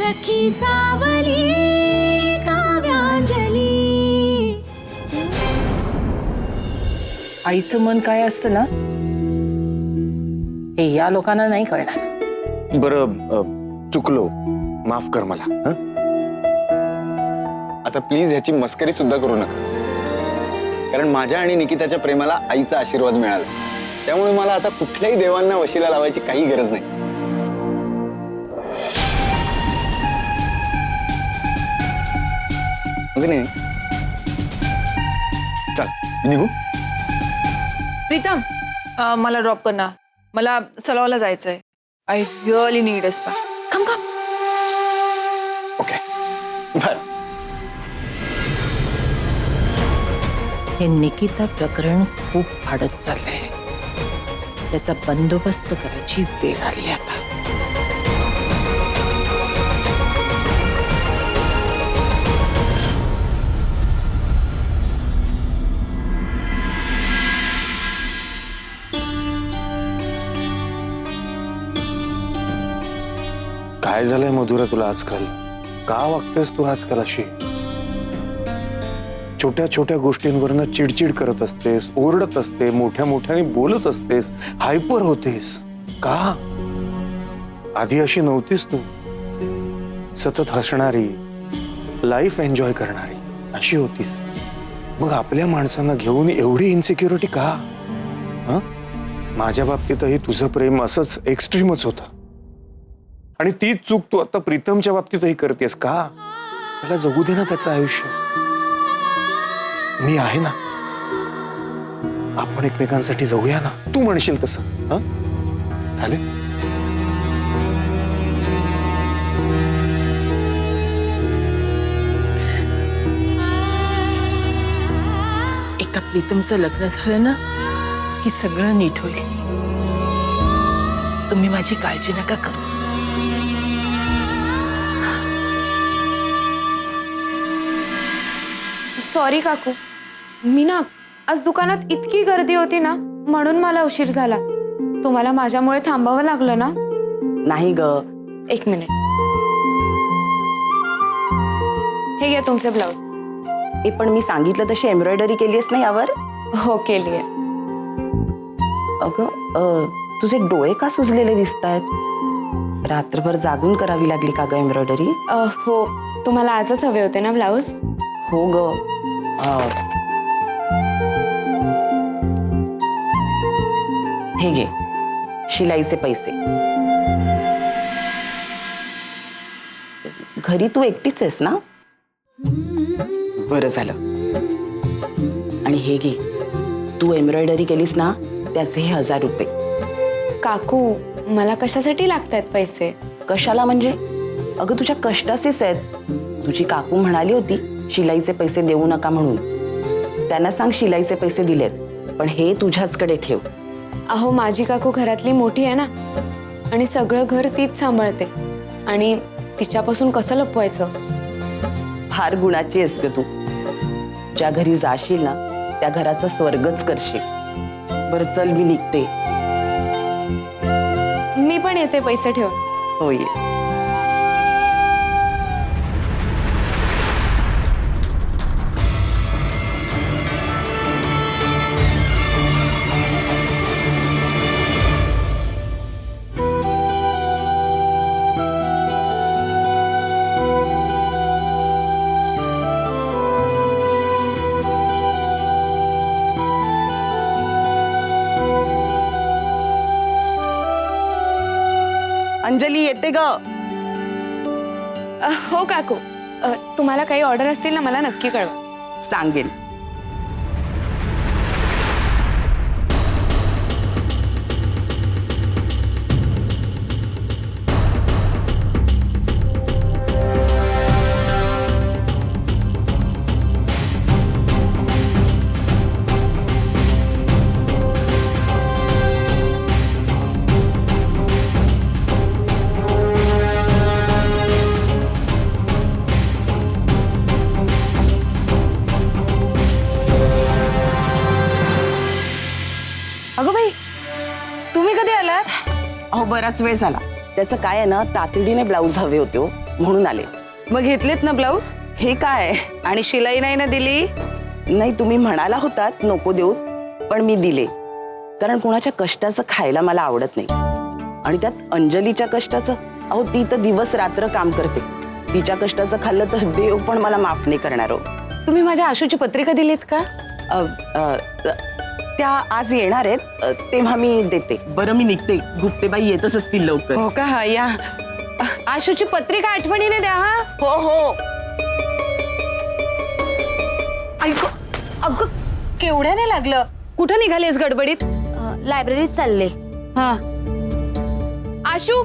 सखी सावली काव्यांजली। आईचं मन काय असतं ना हे या लोकांना नाही कळणार। बरं चुकलो, माफ कर मला। आता प्लीज ह्याची मस्करी सुद्धा करू नका, कारण माझ्या आणि निकिताच्या प्रेमाला आईचा आशीर्वाद मिळाला, त्यामुळे मला आता कुठल्याही देवांना वशिला लावायची काही गरज नाही। नाही चल निघू। प्रीतम मला ड्रॉप कर ना, मला सलावला जायचंय। I really need a spa. Come come. Okay bye. हे निकिता प्रकरण खूप वाढत चाललंय, त्याचा बंदोबस्त करायची वेळ आली आता। काय झालंय मधुरा तुला आजकाल? का वागतेस तू आजकाल अशी? छोट्या छोट्या गोष्टींवरनं चिडचिड करत असतेस, ओरडत असते, मोठ्या मोठ्याने बोलत असतेस, हायपर होतेस का? आधी अशी नव्हतीस तू। सतत हसणारी, लाईफ एन्जॉय करणारी अशी होतीस। मग आपल्या माणसांना घेऊन एवढी इन्सिक्युरिटी का? माझ्या बाबतीतही तुझं प्रेम असंच एक्स्ट्रीमच होतं, आणि तीच चूक तू आता प्रीतमच्या बाबतीतही करतेस का? त्याला जगू दे ना त्याचं आयुष्य। मी आहे ना, आपण एकमेकांसाठी जगूया ना, तू म्हणशील तसं। चालेल? एकदा प्रीतमचं लग्न झालं ना की सगळं नीट होईल। तुम्ही माझी काळजी नका करू। सॉरी काकू, मी ना आज दुकानात इतकी गर्दी होती ना म्हणून मला उशीर झाला। तुम्हाला माझ्यामुळे थांबावं लागलं ना? नाही ग, एक मिनिट, हे घ्या तुमचे ब्लाउज। हे पण मी सांगितलं तशी एम्ब्रॉयडरी केलीस ना यावर? हो केली आहे। अगं तुझे डोळे का सुजलेले दिसतायत? रात्रभर जागून करावी लागली का ग एम्ब्रॉयडरी? हो, तुम्हाला आजच हवे होते ना ब्लाउज? हो ग। हे घे शिलाईचे पैसे। घरी तू एकटीच आहेस ना? बरं झालं। आणि हे घे, तू एम्ब्रॉयडरी केलीस ना त्याचे 1000 रुपये। काकू मला कशासाठी लागतायत पैसे? कशाला म्हणजे? अगं तुझ्या कष्टाचेच आहेत। तुझी काकू म्हणाली होती शिलाईचे पैसे देऊ नका म्हणून, त्यांना सांग शिलाईचे पैसे दिलेत, पण हे तुझ्याचकडे ठेव। अहो माझी काकू घरातली मोठी आहे ना, आणि सगळं घर तीच सांभाळते, आणि तिच्यापासून कसं लपवायचं? फार गुणाची आहेस ग तू। ज्या घरी जाशील ना त्या घराचा स्वर्गच करशील। बरं चल, मी निघते। मी पण येते पैसे ठेवून। होय। अंजली येते ग। हो काकू, तुम्हाला काही ऑर्डर असतील ना मला नक्की कळवा। सांगेन। अगं बाई, तुम्ही कधी आलात? अहो बराच वेळ झाला। त्याचं काय आहे ना, तातडीने ब्लाऊज हवे होते हो, म्हणून आले. मग घेतलेत ना ब्लाऊज? हे काय? आणि शिलाई नाही ना दिली? नाही, तुम्ही म्हणाला होतात नको देऊत, पण मी दिले. कारण कुणाच्या कष्टाचं खायला मला आवडत नाही. आणि त्यात अंजलीच्या कष्टाचं, अहो ती तर दिवस रात्र काम करते. तिच्या कष्टाचं खाल्लं तर देव पण मला माफ नाही करणार हो. तुम्ही माझ्या आशूची पत्रिका दिलीत का? अ, अ, त्या आज येणार आहेत, तेव्हा मी देते. बरं मी निघते, गुप्तेबाई येतच असतील लवकर. हो का? हा या. आशूची पत्रिका आठवणीने द्या हा. हो हो. ऐक, अगं केवढ्याने लागलं? कुठं निघालीस गडबडीत? लायब्ररीत चालले. हा. आशू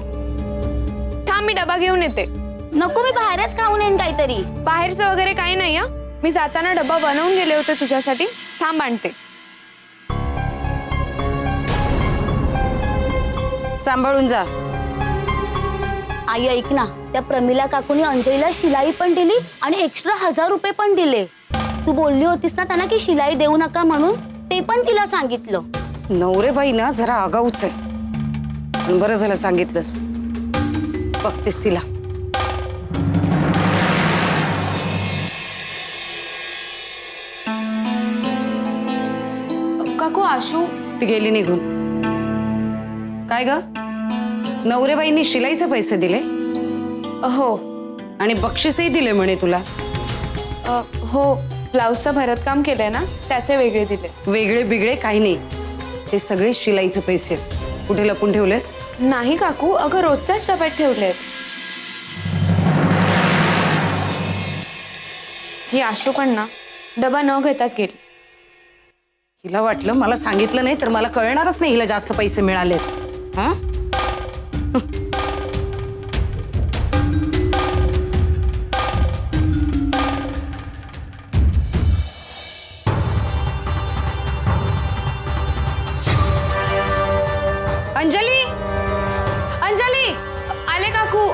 थांब, मी डबा घेऊन येते. नको, मी बाहेरच खाऊन येईन काहीतरी. बाहेरचं वगैरे काही नाही हा. मी जाताना डबा बनवून गेले होते तुझ्यासाठी. थांब आणते. सांभाळून जा. आई ऐक ना, त्या प्रमिला काकूनी अंजलीला शिलाई पण दिली आणि एक्स्ट्रा 1000 रुपये पण दिले. तू बोलली होतीस ना त्यांना की शिलाई देऊ नका म्हणून, ते पण तिला सांगितलं. नवरेबाई ना जरा आगाऊच आहे. पण बरं झालं सांगितलंस. बघतेस तिला. काकू आशू ती गेली निघून. काय ग, नवरेबाईंनी शिलाईचे पैसे दिले? हो. आणि बक्षीसही दिले म्हणे तुला? हो, ब्लाऊजचं भरतकाम केलंय ना, त्याचे वेगळे दिले. वेगळे बिगळे काही नाही, ते सगळे शिलाईचे पैसे. कुठे लपून ठेवलेस? नाही काकू, अगं रोजच्याच डब्यात ठेवलेत. ही आशू पण ना डबा न घेताच गेली. हिला वाटलं मला सांगितलं नाही तर मला कळणारच नाही हिला जास्त पैसे मिळालेत. हा? अंजली, अंजली, आले काकू.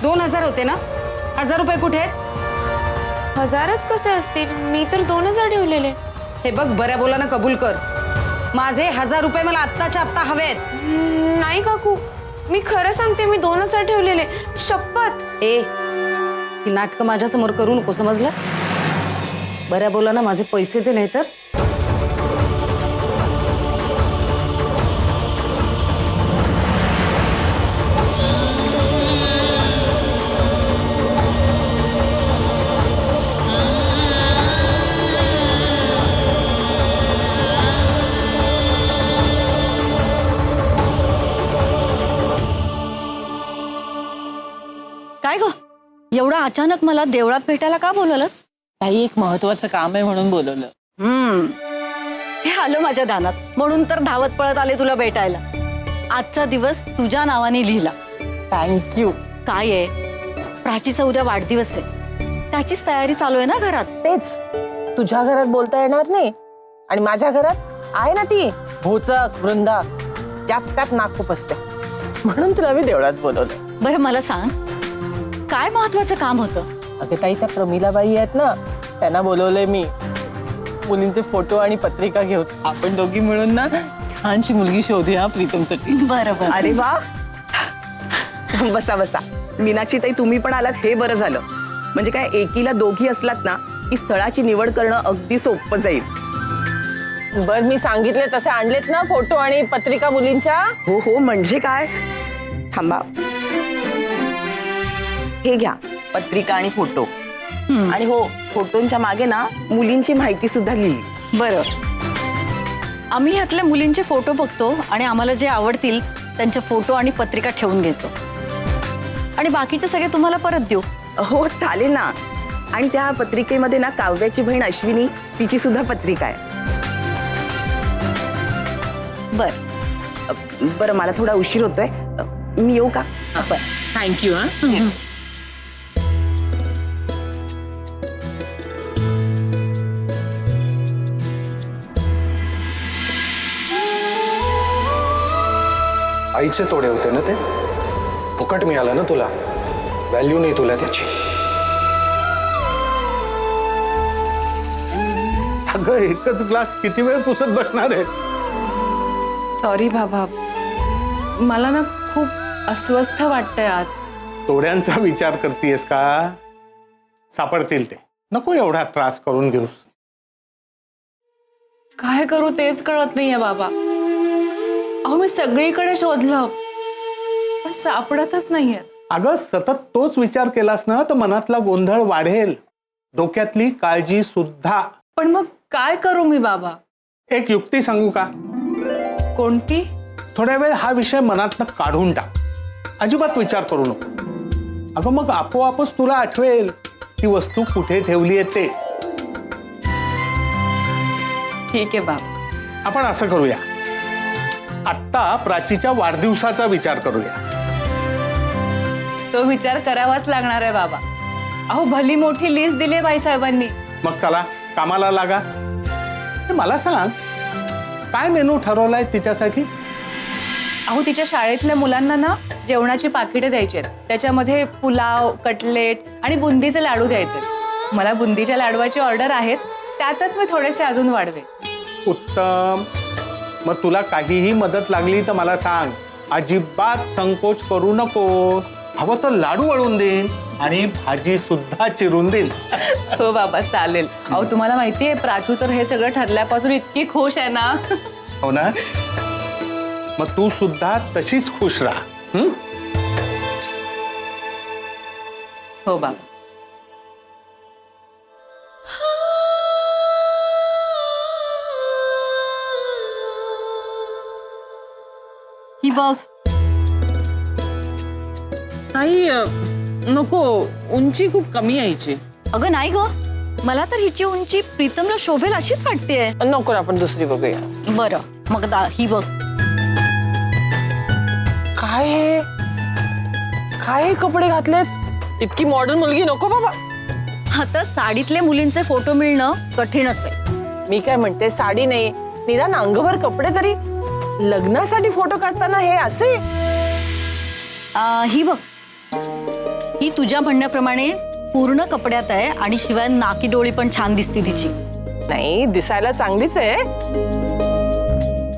2000 होते ना? 1000 रुपये कुठे आहेत? 1000च कसे असतील? मी तर 2000 ठेवलेले. हे बघ, बऱ्या बोलानं कबूल कर. माझे 1000 रुपये मला आत्ताच्या आत्ता हवेत. नाही काकू, मी खरं सांगते, मी 2000 ठेवलेले. शपथ. ए, ही नाटकं माझ्या समोर करू नको, समजलं? बऱ्या बोलानं माझे पैसे दे, नाही तर. काय ग, एवढं अचानक मला देवळात भेटायला का बोलवलंस? काही एक महत्वाचं काम आहे म्हणून बोलवलं. ते आलं माझ्या ध्यानात, म्हणून तर धावत पळत आले तुला भेटायला. आजचा दिवस तुझ्या नावाने लिहिला. थँक्यू. काय आहे, प्राचीचा उद्या वाढदिवस आहे, त्याचीच तयारी चालू आहे ना घरात. तेच, तुझ्या घरात बोलता येणार नाही आणि माझ्या घरात आहे ना ती भोचक वृंदा, ज्यात त्यात नाक खुपसते, म्हणून तुला मी देवळात बोलवलं. बरं मला सांग, काय महत्वाचं काम होतं? अगं ताई, त्या प्रमिलाबाई आहेत ना, त्यांना बोलवलंय मी मुलींचे फोटो आणि पत्रिका घेऊन. आपण दोघी मिळून ना छानशी मुलगी शोधूया प्रीतमसाठी. बरोबर. अरे वा. बसा बसा. मीनाक्षी ताई, तुम्ही पण आलात हे बरं झालं. म्हणजे काय, एकीला दोघी असलात ना की स्थळाची निवड करणं अगदी सोपं जाईल. बर, मी सांगितले तसे आणलेत ना फोटो आणि पत्रिका मुलींच्या? हो हो, म्हणजे काय. थांबा, हे घ्या पत्रिका आणि फोटो. आणि हो, फोटोंच्या मागे ना मुलींची माहिती सुद्धा लिहिली. बरं, आम्ही ह्यातल्या मुलींचे फोटो बघतो आणि आम्हाला जे आवडतील त्यांचे फोटो आणि पत्रिका ठेवून घेतो आणि बाकीचे सगळे तुम्हाला परत देऊ. हो चालेल ना. आणि त्या पत्रिकेमध्ये ना काव्याची बहीण अश्विनी, तिची सुद्धा पत्रिका आहे. बरं, मला थोडा उशीर होतोय, मी येऊ का? थँक्यू. हा, आईचे तोडे होते ना ते, फुकट मिळालं ना तुला, व्हॅल्यू नाही तुला त्याची. अगं, एकच ग्लास किती वेळ पुसत बसणार आहे? सॉरी बाबा, मला ना खूप अस्वस्थ वाटतंय आज. तोड्यांचा विचार करतेस का? सापडतील ते, नको एवढा त्रास करून घेऊस. काय करू तेच कळत नाहीये बाबा. अहो मी सगळीकडे शोधलं पण सापडतच नाहीये. अगं सतत तोच विचार केलास ना तर मनातला गोंधळ वाढेल, डोक्यातली काळजी सुद्धा. पण मग काय करू मी बाबा? एक युक्ती सांगू का? कोणती? थोड्या वेळ हा विषय मनातनं काढून टाक, अजिबात विचार करू नको. अगं मग आपोआपच तुला आठवेल ती वस्तू कुठे ठेवली आहे ते. ठीक आहे बाबा. आपण असं करूया, आत्ता प्राचीच्या वाढदिवसाचा विचार करूया. तो विचार करावाच लागणार आहे बाबा. अहो भली मोठी लिस्ट दिली आहे बाईसाहेबांनी. मग चला कामाला लागा. ते मला सांग, काय मेनू ठरवलाय तिच्यासाठी? अहो तिच्या शाळेतल्या मुलांना ना जेवणाची पाकिटे द्यायची आहेत. त्याच्यामध्ये पुलाव, कटलेट आणि बुंदीचे लाडू द्यायचे. मला बुंदीच्या लाडवाची ऑर्डर आहेच, त्यातच मी थोडेसे अजून वाढवे. उत्तम. मग तुला काहीही मदत लागली तर मला सांग, अजिबात संकोच करू नकोस. हवं तर लाडू वळून देईन आणि भाजी सुद्धा चिरून देईन. हो बाबा चालेल. अहो तुम्हाला माहितीये प्राचू तर हे सगळं ठरल्यापासून इतकी खुश आहे ना. हो ना? मग तू सुद्धा तशीच खुश राहा. हो बाबा. ही बघ. नाही नको, उंची खूप कमी यायची. अगं नाही ग, मला तर हिची उंची प्रीतमला शोभेल अशीच वाटतेय. नको, आपण दुसरी बघूया. बरं मग ही बघ. काय हे? काय हे कपडे घातलेत? इतकी मॉडर्न मुलगी नको बाबा. आता साडीतले मुलींचे फोटो मिळणं कठीणच आहे. मी काय म्हणते, साडी नाही, निदान अंगभर कपडे तरी. लग्नासाठी फोटो काढताना हे असे? ही बघ, ही तुझ्या म्हणण्याप्रमाणे पूर्ण कपड्यात आहे आणि शिवाय नाकी डोळी पण छान दिसते तिची. नाही, दिसायला चांगलीच आहे.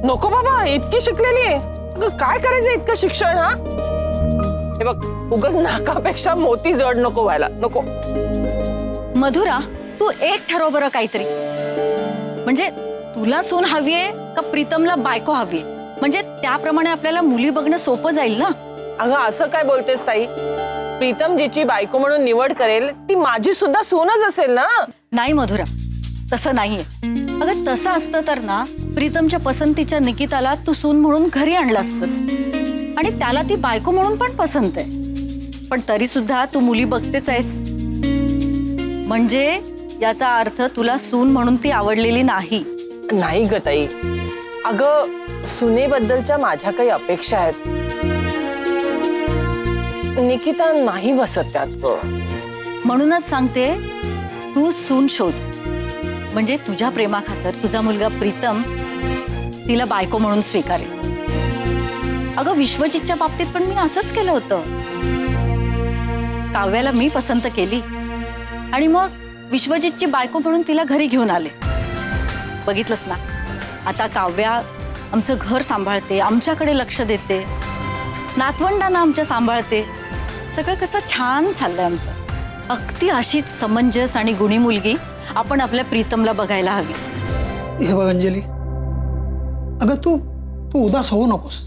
नको बाबा, इतकी शिकलेली आहे. अगं, काय करायचं इतकं शिक्षण? हा हे बघ, उगाच नाकापेक्षा मोती जड नको व्हायला. नको. मधुरा, तू एक ठरव बरं काहीतरी. म्हणजे तुला सून हवीये का प्रीतमला बायको हवीये? म्हणजे त्याप्रमाणे आपल्याला मुली बघणं सोपं जाईल ना. अगं असं काय बोलतेस ताई? प्रीतम जिची बायको म्हणून निवड करेल ती माझी सुद्धा सूनच असेल ना. नाही मधुरा, तसं नाहीये. अगं तसं असतं तर ना प्रीतमच्या पसंतीच्या निकिताला तू सून म्हणून घरी आणलं असतंस आणि त्याला ती बायको म्हणून पण पसंत आहे. पण तरी सुद्धा तू मुली बघतेच आहेस, म्हणजे याचा अर्थ तुला सून म्हणून ती आवडलेली नाही. नाही ग ताई, अगं सुनेबद्दलच्या माझ्या काही अपेक्षा आहेत. निकिता नाही बसत त्यात. म्हणूनच सांगते, तू सून शोध. म्हणजे तुझ्या प्रेमाखातर तुझा मुलगा प्रीतम तिला बायको म्हणून स्वीकारेल. अगं विश्वजितच्या बाबतीत पण मी असंच केलं होतं. काव्याला मी पसंत केली आणि मग विश्वजितची बायको म्हणून तिला घरी घेऊन आले. बघितलंस ना, आता काव्या आमचं घर सांभाळते, आमच्याकडे लक्ष देते, नातवंडांना आमच्या सांभाळते. सगळं कसं छान चाललंय आमचं. अगदी अशीच समंजस आणि गुणी मुलगी आपण आपल्या प्रीतमला बघायला हवी. हे बघ अंजली, अगं तू उदास होऊ नकोस.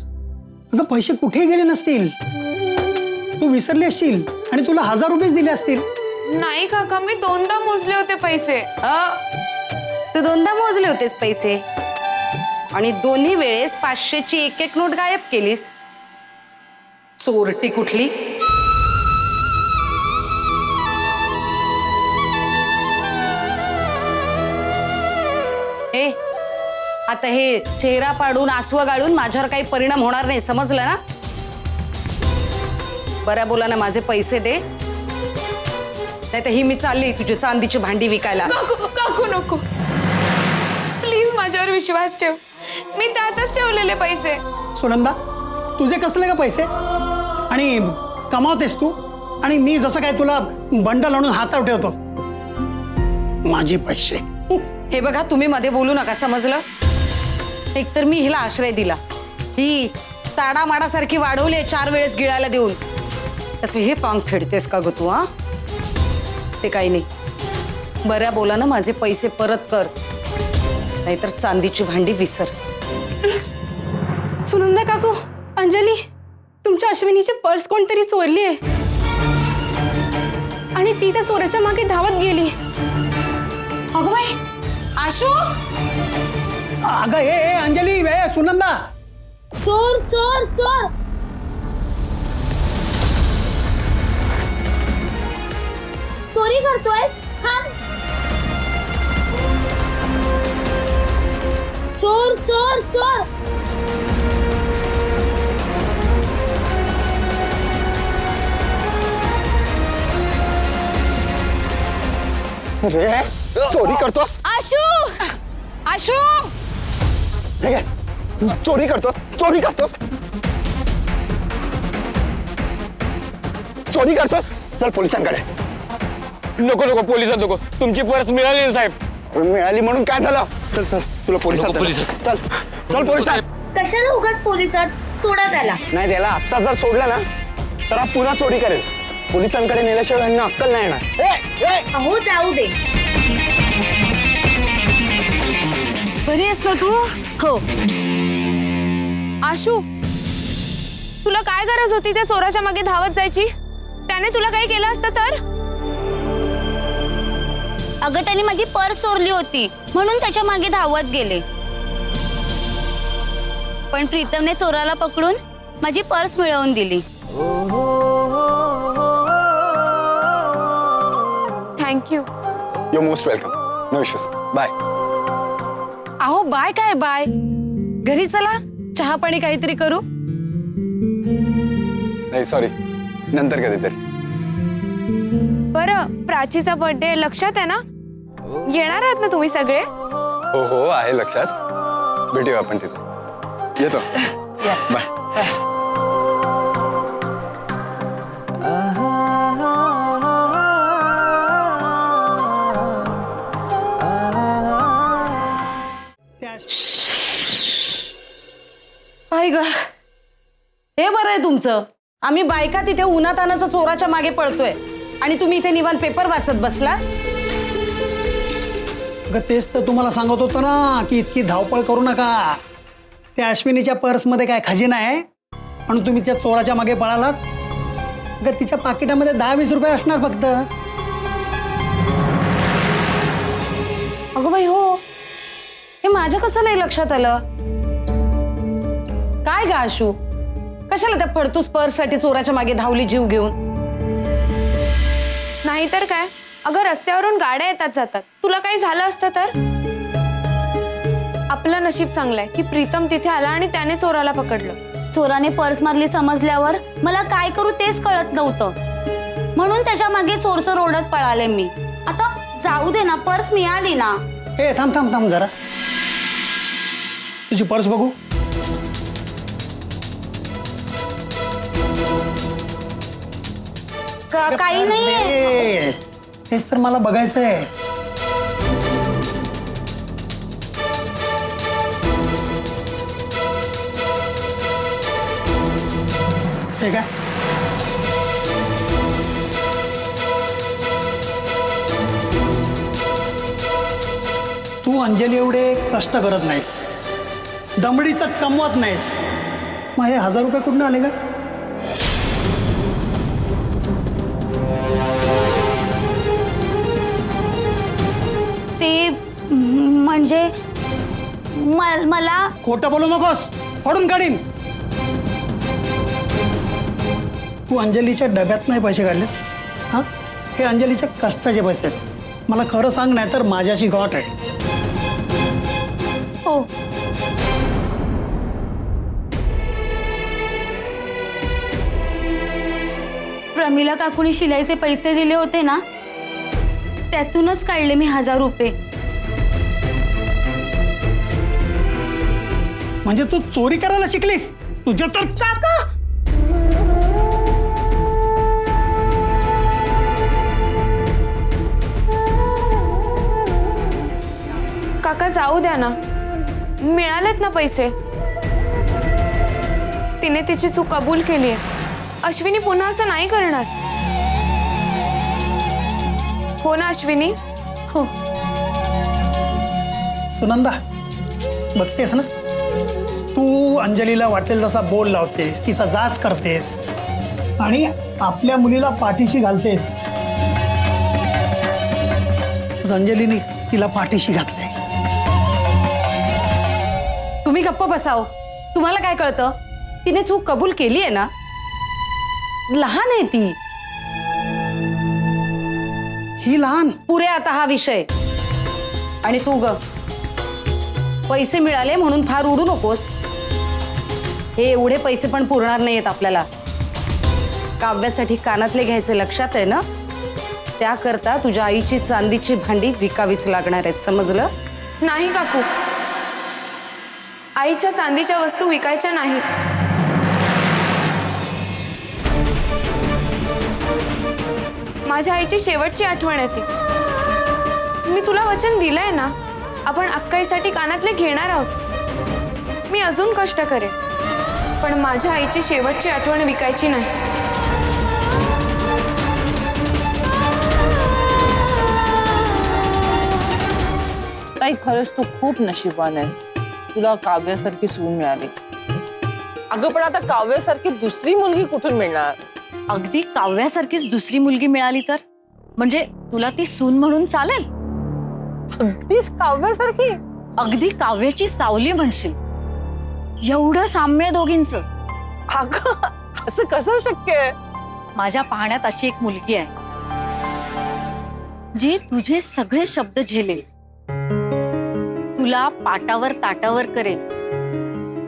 अगं पैसे कुठे गेले नसतील, तू विसरली असशील आणि तुला 1000 रुपये दिले असतील. नाही काका, मी 2दा मोजले होते पैसे. तू 2दा मोजले होतेस पैसे आणि दोन्ही वेळेस 500ची एक नोट गायब केलीस. चोरटी कुठली. ए, आता हे चेहरा पाडून आसवं गाळून माझ्यावर काही परिणाम होणार नाही, समजलं ना? बऱ्या बोला ना, माझे पैसे दे, नाही तर ही मी चालली तुझी चांदीची भांडी विकायला. काकू काकू नको, प्लीज माझ्यावर विश्वास ठेव. मी त्यातच ठेवलेले पैसे. सुनंदा, तुझे कसले का पैसे? आणि कमावतेस तू आणि मी जसं काय तुला बंडल आणून हातावर ठेवतो. माझे पैसे. हे बघा, तुम्ही मध्ये बोलू नका, समजलं? एकतर मी हिला आश्रय दिला, ही ताडामाडासारखी वाढवली 4 वेळेस गिळायला देऊन. त्याचं हे पांग फेडतेस का ग तू? हा, ते काही नाही. बऱ्या बोलानं माझे पैसे परत कर, नाहीतर चांदीची भांडी विसर. सुनंदा काकू, अंजली, तुमच्या अश्विनीची पर्स कोणतरी चोरली आहे आणि ती त्या चोराच्या मागे धावत गेली. अगं बाई, आशू, अगं हे अंजली, हे सुनंदा. चोर चोर चोर. चोरी करतोय. चोर चोर चोर. रे चोरी करतोस? आशू, आशू, हे काय? चोरी करतोस? चोरी करतोस? चोरी करतोस? चल पोलिसांकडे. नको नको, पोलिसात नको. तुमची पर्स मिळाली ना साहेब. मिळाली म्हणून काय झालं? चल चल, तुला पोलिसात नको, नेतो. पोलिसात. चल चल पोलिसात. कशाला उगाच पोलिसात? सोडा त्याला. नाही, त्याला आत्ता जर सोडलं ना तर हा पुन्हा चोरी करेल. पोलिसांकडे नेल्याशिवाय यांना अक्कल नाही येणार. अहो जाऊ दे. बरी आहेस ना तू? हो. आशू, तुला काय गरज होती त्या चोराच्या मागे धावत जायची? त्याने तुला काही केलं असतं तर? अगं त्याने माझी पर्स चोरली होती म्हणून त्याच्या मागे धावत गेले. पण प्रीतमने चोराला पकडून माझी पर्स मिळवून दिली. Thank you. You most welcome. No issues. Bye. अहो बाय काय बाय, घरी चला, चहा पाणी काहीतरी करू. नाही सॉरी, नंतर कधीतरी. बरं, प्राचीचा बर्थडे लक्षात आहे ना? येणार आहात ना तुम्ही सगळे? हो हो, आहे लक्षात. भेटूया आपण तिथे. येतो. बाय. काय ग, हे बरं आहे तुमचं. आम्ही बायका तिथे उन्हातानाचा चोराच्या मागे पळतोय आणि तुम्ही इथे निवांत पेपर वाचत बसला. अगं तेच तर तुम्हाला सांगत होतो ना की इतकी धावपळ करू नका. त्या अश्विनीच्या पर्समध्ये काय खजिना आहे म्हणून तुम्ही त्या चोराच्या मागे पळालात? अगं तिच्या पाकिटामध्ये 10-20 रुपये असणार फक्त. अगं बाई हो, हे माझ्या कसं नाही लक्षात आलं? काय ग आशू, कशाला त्या फडतूस पर्ससाठी चोराच्या मागे धावली जीव घेऊन? नाहीतर काय, अगं रस्त्यावरून गाड्या येतात जातात, तुला काही झालं असतं तर? आपलं नशीब चांगलं आहे की प्रीतम तिथे आला आणि त्याने चोराला पकडलं. चोराने पर्स मारली समजल्यावर मला काय करू तेच कळत नव्हतं म्हणून त्याच्या मागे चोरसर ओढत पळाले मी. आता जाऊ दे ना, पर्स मिळाली ना. हे थांब थांब थांब जरा, तुझी पर्स बघू. काही नाहीये. तेच तर मला बघायचं आहे. हे काय? तू अंजली एवढे कष्ट करत नाहीस, दमडीचं कमवत नाहीस, मग हे 1000 रुपये कुठून आले का? ते म्हणजे मला खोटं बोलू नकोस, फोडून काढीन. तू अंजलीच्या डब्यात नाही पैसे काढलेस? हा, हे अंजलीच्या कष्टाचे पैसे आहेत. मला खरं सांग, नाही तर माझ्याशी गाठ आहे. हो. प्रमिला काकूनी शिलाईचे पैसे दिले होते ना, त्यातूनच काढले मी 1000 रुपये. म्हणजे तू चोरी करायला शिकलीस? तुझ्या तर काका, काका जाऊ द्या ना, मिळालेत ना पैसे. तिने तिची चूक कबूल केली आहे. अश्विनी पुन्हा असं नाही करणार. हो ना अश्विनी? हो. सुनंदा, बघतेस ना, तू अंजलीला वाटेल तसा बोल लावतेस, तिचा जाच करतेस आणि आपल्या मुलीला पाठीशी घालतेस. अंजलीने तिला पाठीशी घातलंय. तुम्ही गप्प बसाव. तुम्हाला काय कळतं? तिने चूक कबूल केली आहे ना. लहान आहे ती. ही लहान. पुरे आता हा विषय. आणि तू ग, पैसे मिळाले म्हणून फार उडू नकोस. हे एवढे पैसे पण पुरणार नाहीयेत आपल्याला. काव्यासाठी कानातले घ्यायचे लक्षात आहे ना. त्याकरता तुझ्या आईची चांदीची भांडी विकावीच लागणार आहेत, समजलं? नाही काकू, आईच्या चांदीच्या वस्तू विकायच्या नाहीत. माझ्या आईची शेवटची आठवण आहे ती. मी तुला वचन दिलंय ना, आपण अक्काईसाठी कानातले घेणार आहोत. मी अजून कष्ट करेन, पण माझ्या आईची शेवटची आठवण विकायची नाही. ताई, खरंच तू खूप नशीबवान आहे. तुला काव्यासारखी सून मिळाली. अगं पण आता काव्यासारखी दुसरी मुलगी कुठून मिळणार? अगदी काव्यासारखीच दुसरी मुलगी मिळाली तर म्हणजे तुला ती सून म्हणून चालेल? अगदीच काव्यासारखी? अगदी काव्याची सावली म्हणशील. एवढं साम्य दोघींचं. अगं असं कसं शक्य आहे? माझ्या पाहण्यात अशी एक मुलगी आहे जी तुझे सगळे शब्द झेलेल, तुला पाटावर ताटावर करेल,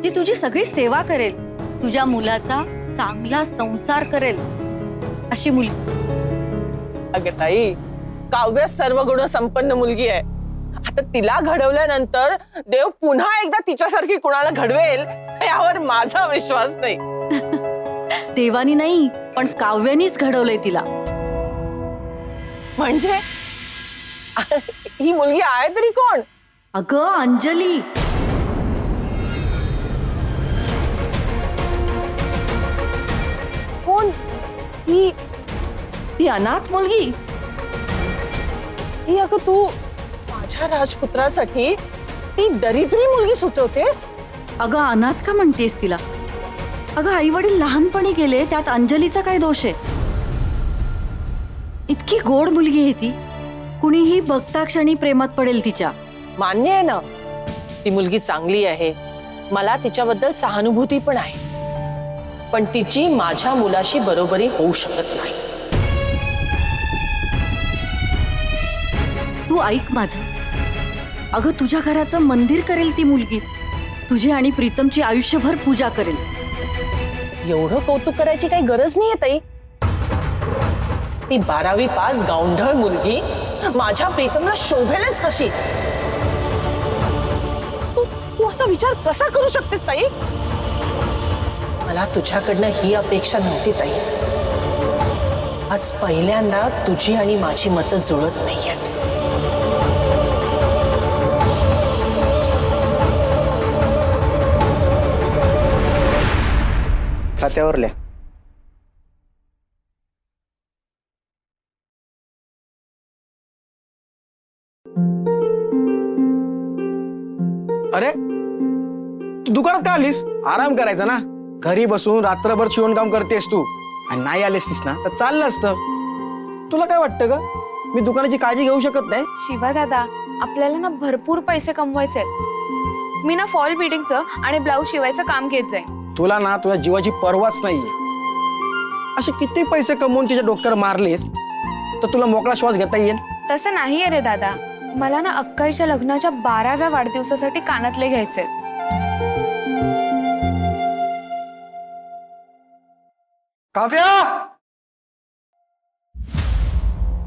जी तुझी सगळी सेवा करेल, तुझ्या मुलाचा चांगला संसार करेल, अशी मुलगी. अगं ताई, काव्य सर्व गुण संपन्न मुलगी आहे. आता तिला घडवल्यानंतर देव पुन्हा एकदा तिच्यासारखी कुणाला घडवेल यावर माझा विश्वास नाही. देवानी नाही, पण काव्यानीच घडवलंय तिला. म्हणजे ही मुलगी आहे तरी कोण? अगं अंजली. कोण? ही अनाथ मुलगी? ही अगं तू माझ्या राजपुत्रासाठी ती दरिद्री मुलगी सुचवतेस? अगं अनाथ का म्हणतेस तिला? अगं आई वडील लहानपणी गेले, त्यात अंजलीचा काय दोष आहे? इतकी गोड मुलगी आहे ती. कुणीही बघता क्षणी प्रेमात पडेल तिच्या. मान्य आहे ना, ती मुलगी चांगली आहे. मला तिच्याबद्दल सहानुभूती पण आहे. पण तिची माझ्या मुलाशी बरोबरी होऊ शकत नाही. तू ऐक माझं. अगं तुझ्या घराचं मंदिर करेल ती मुलगी. तुझी आणि प्रीतमची आयुष्यभर पूजा करेल. एवढं कौतुक करायची काही गरज नाहीये ताई. ती 12वी पास गावंढळ मुलगी माझ्या प्रीतमला शोभेलच कशी? तू असा विचार कसा करू शकतेस ताई? मला तुझ्याकडनं ही अपेक्षा नव्हती ताई. आज पहिल्यांदा तुझी आणि माझी मतं जुळत नाहीयेत. खात्यावर लिहा. अरे तू दुकानात का आलीस? आराम करायचा ना. घरी बसून रात्रभर शिवणकाम करतेस तू. आणि नाही आलेस ना तर चाललं असतं. तुला काय वाटतं ग, मी दुकानाची काळजी घेऊ शकत नाही? शिवा दादा, आपल्याला ना भरपूर पैसे कमवायचे आहेत. मी ना फॉल बिल्डिंगचं आणि ब्लाऊज शिवायचं काम घेत जाईन. तुला ना तुझ्या जीवाची पर्वाच नाहीये. असे किती पैसे कमवून तिच्या डोक्यावर मारलेस तर तुला मोकळा श्वास घेता येईल? तसं नाही रे दादा. मला ना अक्काईच्या लग्नाच्या 12व्या वाढदिवसासाठी कानातले घ्यायचे. काव्या,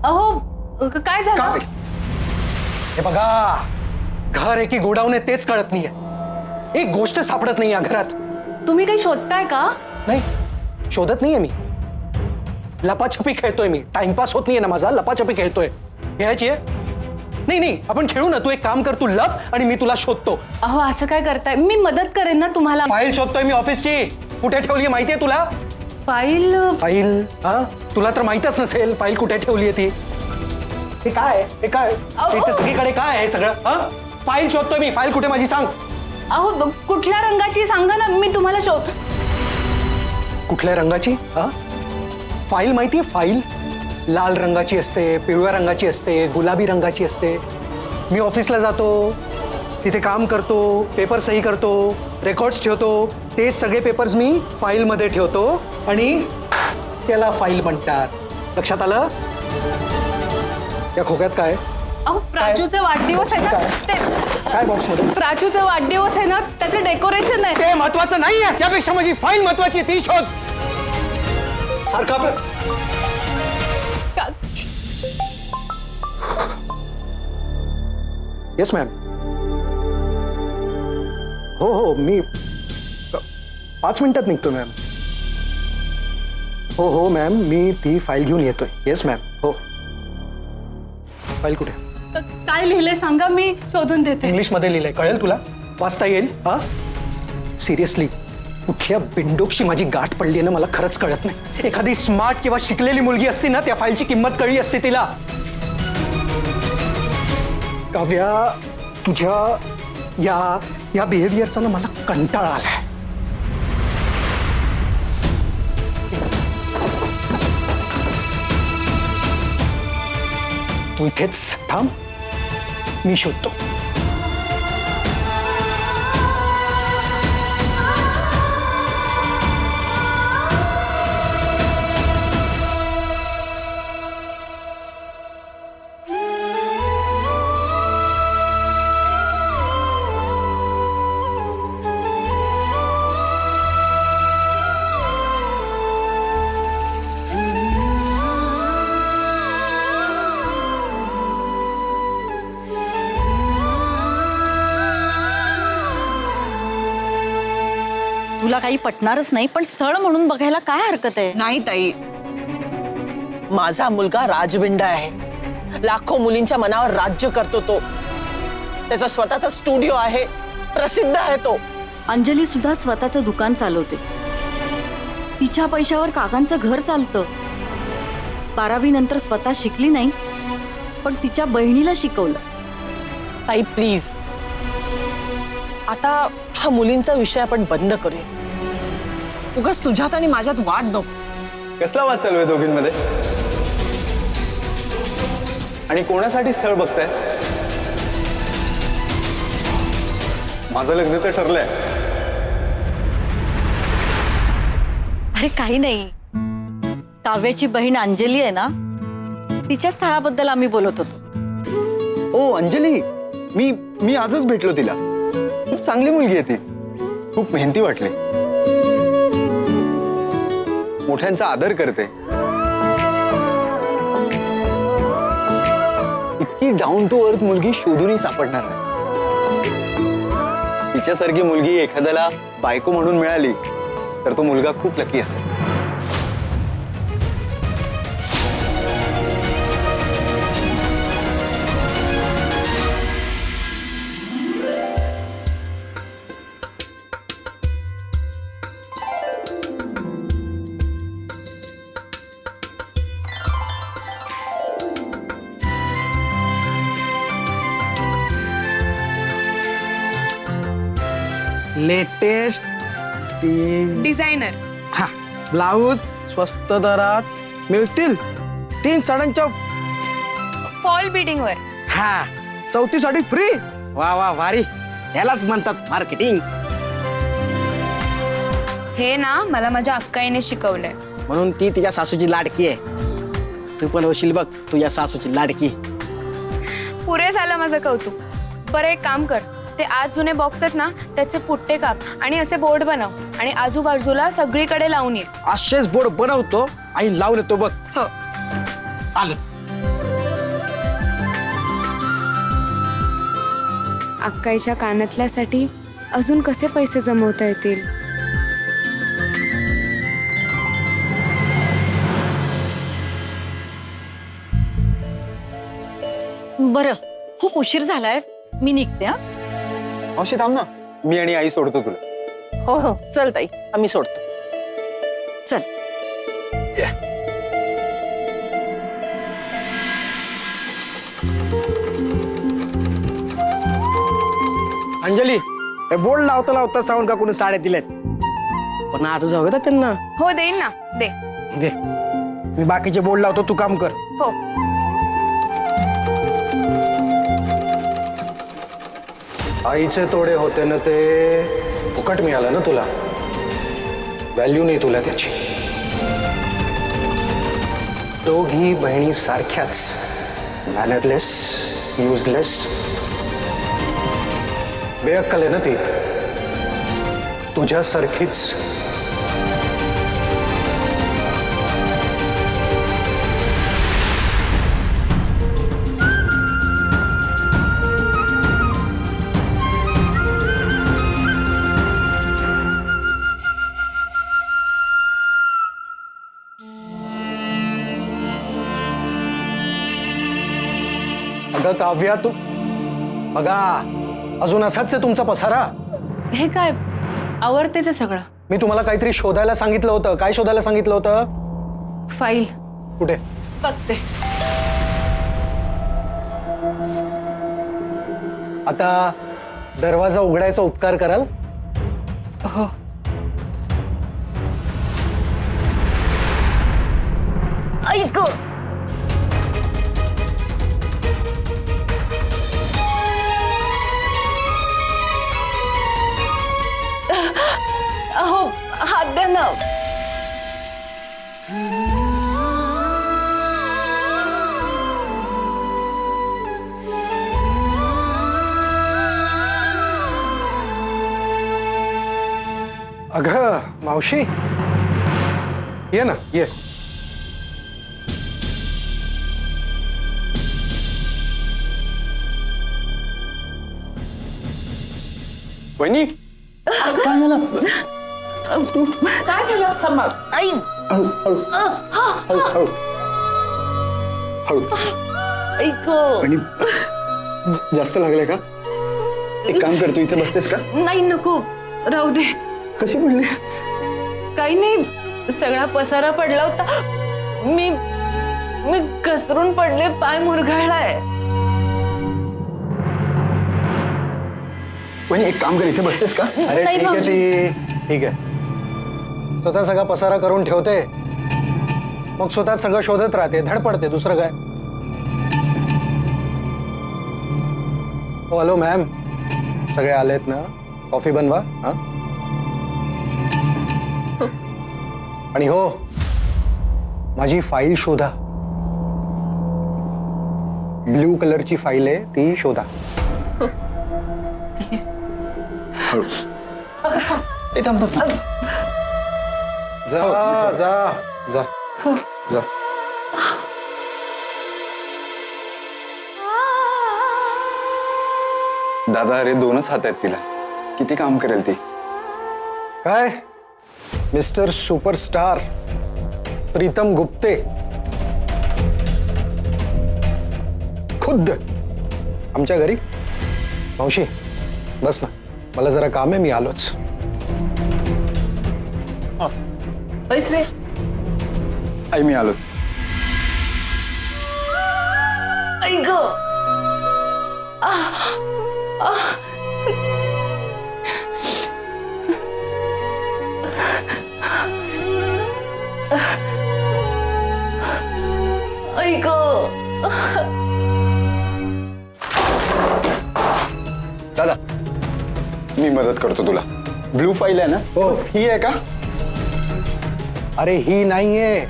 अहो काय झालं? काव्य, हे बघा, घर आहे की गोडाऊन आहे तेच कळत नाहीये. एक गोष्ट सापडत नाही या घरात. तुम्ही काही शोधताय का? नाही, शोधत नाहीये मी. लपाछपी खेळतोय मी. टाइमपास होत नाहीये ना माझा. लपाछपी खेळतोय. खेळायची आहे? नाही, आपण खेळू ना. तू एक काम कर, तू लप आणि मी तुला शोधतो. अहो असं काय करताय? मी मदत करेन ना तुम्हाला. फाईल शोधतोय मी ऑफिसची. कुठे ठेवली माहितीये तुला? File file? हा, तुला तर माहितच नसेल फाईल कुठे ठेवली आहे ती. हे काय? हे काय? इथे सगळीकडे काय आहे सगळं? हा, फाईल शोधतोय मी. फाईल कुठे माझी सांग. अहो कुठल्या रंगाची सांगा ना, मी तुम्हाला शोध. कुठल्या रंगाची? हा, फाईल माहितीये? फाईल लाल रंगाची असते, पिवळ्या रंगाची असते, गुलाबी रंगाची असते. मी ऑफिसला जातो, तिथे काम करतो, पेपर सही करतो, रेकॉर्ड्स ठेवतो. ते सगळे पेपर्स मी फाईलमध्ये ठेवतो आणि त्याला फाईल म्हणतात. लक्षात आलं? या खोक्यात काय? अहो प्राचूचा वाढदिवस आहे ना, ते काय बॉक्समध्ये? प्राचूचा वाढदिवस आहे ना, त्याचं डेकोरेशन आहे. ते महत्वाचं नाहीये, त्यापेक्षा माझी फाईल महत्वाची, ती शोध. सारखं आपलं. Yes ma'am. हो हो, मी 5 मिनिटात निघतो मॅम. हो हो मॅम, मी ती फाईल घेऊन येतोय. Yes ma'am. हो. फाईल कुठे? काय लिहिलंय सांगा, मी शोधून देते. इंग्लिशमध्ये लिहिलंय, कळेल तुला? वाचता येईल? हा, सिरियसली कुठल्या बिंडोकशी माझी गाठ पडली आहे ना, मला खरंच कळत नाही. एखादी स्मार्ट किंवा शिकलेली मुलगी असती ना, त्या फाईलची किंमत कळली असती तिला. काव्या, तुझ्या या बिहेवियरचा ना मला कंटाळा आलाय. तू इथेच थांब, मी शोधतो. तुला काही पटणारच नाही, पण स्थळ म्हणून बघायला काय हरकत आहे? नाही ताई, माझा मुलगा राजबिंड आहे. लाखो मुलींच्या मनावर राज्य करतो तो. त्याचा स्वतःचा स्टुडिओ आहे, प्रसिद्ध आहे तो. अंजली सुद्धा स्वतःचं दुकान चालवते. तिच्या पैशावर काकांचं घर चालतं. 12वी नंतर स्वतः शिकली नाही, पण तिच्या बहिणीला शिकवलं. ताई प्लीज, आता हा मुलींचा विषय आपण बंद करूया. उगाच तुझ्यात आणि माझ्यात वाद नको. कसला वाद चालू आहे दोघींमध्ये? आणि कोणासाठी स्थळ बघताय? माझं लग्न तर ठरलंय. अरे काही नाही, काव्याची बहीण अंजली आहे ना, तिच्या स्थळाबद्दल आम्ही बोलत होतो. ओ अंजली, मी आजच भेटलो तिला. खूप चांगली मुलगी आहे ती. खूप मेहनती वाटली. मोठ्यांचा आदर करते. इतकी डाऊन टू अर्थ मुलगी शोधूनही सापडणार नाही. तिच्यासारखी मुलगी एखाद्याला बायको म्हणून मिळाली तर तो मुलगा खूप लकी असेल. Latest designer. हा, ब्लाऊज स्वस्त दरात मिळतील. 3 साड्यांच्या फॉल बिडिंगवर. हा, 34 साडी फ्री. वा वा, भारी. यालाच म्हणतात मार्केटिंग. हे ना मला माझ्या अक्काईने शिकवलंय. म्हणून ती तिच्या सासूची लाडकी आहे. तू पण होशील बघ तुझ्या सासूची लाडकी. पुरे झालं माझं कौतुक. बरं एक काम कर, ते आज जुने बॉक्स आहेत ना, त्याचे पुट्टे काप आणि असे बोर्ड बनव आणि आजूबाजूला सगळीकडे लावून ये. असेच बोर्ड बनवतो आणि लावून येतो बघ. हो. आलंच. अक्काईच्या कानातल्यासाठी अजून कसे पैसे जमवता येतील? बरं, खूप उशीर झालाय, मी निघते. मावशी थांब ना, मी आणि आई सोडतो तुला. हो हो, चल ताई, आम्ही सोडतो. अंजली हे बोर्ड लावता लावता साऊंड का कोणी साड्या दिल्यात पण आता जाऊ का त्यांना हो देईन ना दे. दे मी बाकीचे बोर्ड लावतो तू काम कर. हो आईचे तोडे होते ना ते फुकट मिळालं ना तुला, व्हॅल्यू नाही तुला त्याची. दोघी बहिणी सारख्याच मॅनरलेस, युजलेस, बेअक्कल आहे ना ती, तुझ्यासारखीच. अगं काव्या, तू बघा अजून असाच आहे तुमचा पसारा. हे काय आवडतेच आहे सगळं. मी तुम्हाला काहीतरी शोधायला सांगितलं होतं. काय शोधायला सांगितलं होतं? फाईल कुठे? बघते. आता दरवाजा उघडायचा उपकार कराल? हो. ऐक अहो हात द्या ना. अगं मावशी, ये ना ये. वहिनी काय झालं? सांभाळ. हळू हळू. ऐक वहिनी जास्त लागले का? एक काम कर, तू इथे बसतेस का? नाही नको राहू दे. कशी पडली? काही नाही, सगळा पसारा पडला होता. मी घसरून पडले, पाय मुरघळलाय. वहिनी एक काम कर, इथे बसतेस का? अरे नाही ठीक आहे भाऊजी. ती, ठीक आहे. स्वतः सगळा पसारा करून ठेवते, मग स्वतः सगळं शोधत राहते, धडपडते. दुसरं काय? हो हॅलो मॅम, सगळे आलेत ना? कॉफी बनवा. हा आणि हो, माझी फाईल शोधा. ब्ल्यू कलरची फाईल आहे ती शोधा. जा जा जा जा. दादा अरे 2च हात आहेत तिला, किती काम करेल ती? काय मिस्टर सुपरस्टार प्रीतम गुप्ते खुद्द आमच्या घरी. मावशी बस ना, मला जरा काम आहे, मी आलोच. बैस रे. आई मी आलो. ऐक ऐक दादा मी मदत करतो तुला. ब्लू फाईल आहे ना? हो. ही आहे का? अरे ही नाहीये,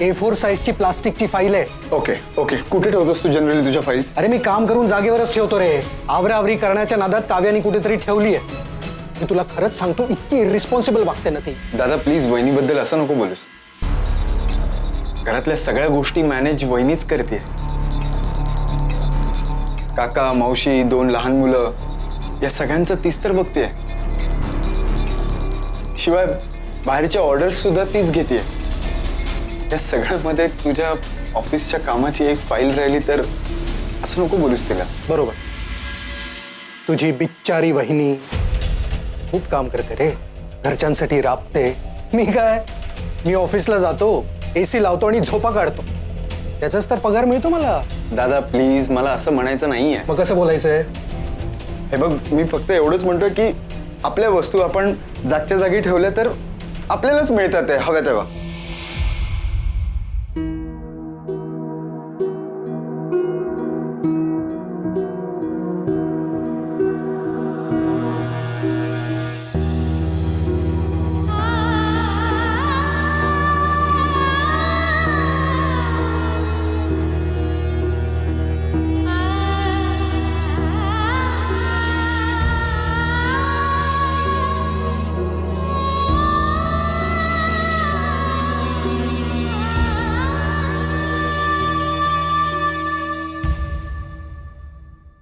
A4 साईजची प्लास्टिकची फाईल आहे. Okay okay. कुठे ठेवतोस तू जनरली तुझ्या फाईल्स? अरे मी काम करून जागेवरच ठेवतो रे. आवराआवरी करण्याच्या नादात काव्याने कुठेतरी ठेवली आहे. मी तुला खरंच सांगतो, इतकी इरिस्पॉन्सिबल वागते ना ती. दादा प्लीज वहिनीबद्दल असं नको बोलूस. घरातल्या सगळ्या गोष्टी मॅनेज वहिनीच करते. काका मावशी 2 लहान मुलं या सगळ्यांचं तीच तर बघते. शिवाय बाहेरच्या ऑर्डर्स सुद्धा तीच घेते. या सगळ्यामध्ये तुझ्या ऑफिसच्या कामाची एक फाईल राहिली तर असं नको बोलूस तिला. बरोबर, तुझी बिच्चारी वहिनी खूप काम करते रे, घरच्यांसाठी राबते. मी काय, मी ऑफिसला जातो, AC लावतो आणि झोपा काढतो, त्याचाच तर पगार मिळतो मला. दादा प्लीज मला असं म्हणायचं नाहीये. मग कसं बोलायचंय? हे बघ, मी फक्त एवढंच म्हणतोय की आपल्या वस्तू आपण जागच्या जागी ठेवल्या तर आपल्यालाच मिळतात ते हव्या तेव्हा.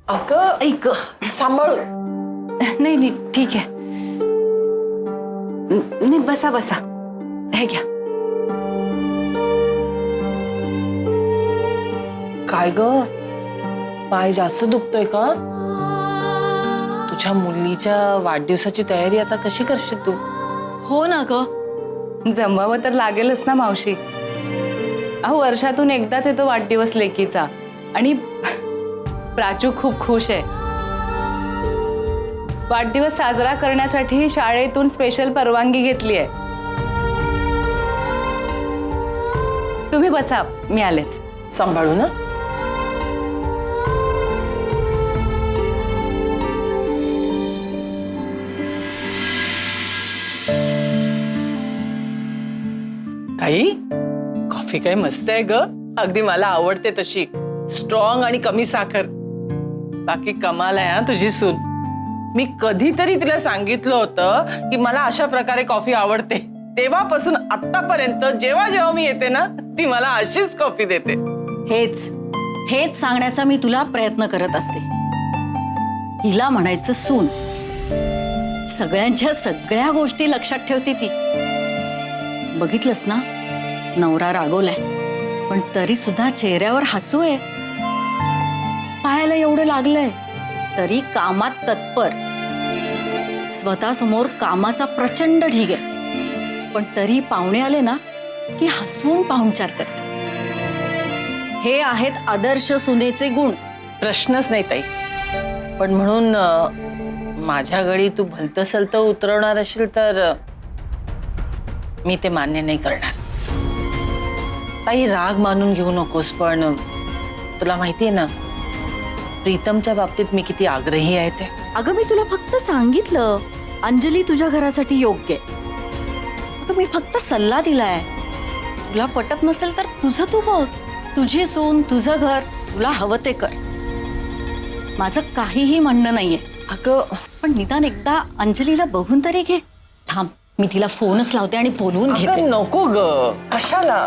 अगं ऐक, सांभाळू. नाही नाही ठीक आहे. नाही बसा बसा, हे घ्या. काय ग, पाय जास्त दुखतोय का? तुझ्या मुलीच्या वाढदिवसाची तयारी आता कशी करशील तू? हो ना ग. जमवावं तर लागेलच ना मावशी. अहो वर्षातून एकदाच येतो वाढदिवस लेकीचा आणि प्राचू खूप खुश आहे. वाढदिवस साजरा करण्यासाठी शाळेतून स्पेशल परवानगी घेतली आहे. तुम्ही बसा, मी आलेच. सांभाळू ना. ताई, कॉफी काय मस्त आहे ग. अगदी मला आवडते तशी, स्ट्रॉंग आणि कमी साखर. बाकी कमाल आहे हा तुझी सून. मी कधीतरी तिला सांगितलं होतं की मला अशा प्रकारे कॉफी आवडते. तेव्हापासून आतापर्यंत जेव्हा जेव्हा मी येते ना, ती मला अशीच कॉफी देते. हेच हेच सांगण्याचा मी तुला प्रयत्न करत असते. हिला म्हणायचं सून. सगळ्यांच्या सगळ्या गोष्टी लक्षात ठेवते ती. बघितलंस ना, नवरा रागवलाय पण तरी सुद्धा चेहऱ्यावर हसू आहे. पायाला एवढं लागलंय तरी कामात तत्पर. स्वतःसमोर कामाचा प्रचंड ढीग आहे पण तरी पाहुणे आले ना की हसवून पाहुणचार करते. हे आहेत आदर्श सुनेचे गुण. प्रश्नच नाही ताई. पण म्हणून माझ्या गळी तू भलतसलत उतरवणार असेल तर मी ते मान्य नाही करणार. ताई, राग मानून घेऊ नकोस, पण तुला माहितीये ना प्रीतमच्या बाबतीत मी किती आग्रही आहे ते. अगं मी तुला फक्त सांगितलं अंजली तुझ्या घरासाठी योग्य आहे. अगं मी फक्त सल्ला दिलाय. तुला पटत नसेल तर तुझं तू बघ. तुझी सून, तुझं घर, तुला हवं ते कर. माझं काहीही म्हणणं नाहीये. अगं पण निदान एकदा अंजलीला बघून तरी घे. थांब, मी तिला फोनच लावते आणि बोलवून घेते. अगं नको ग, कशाला?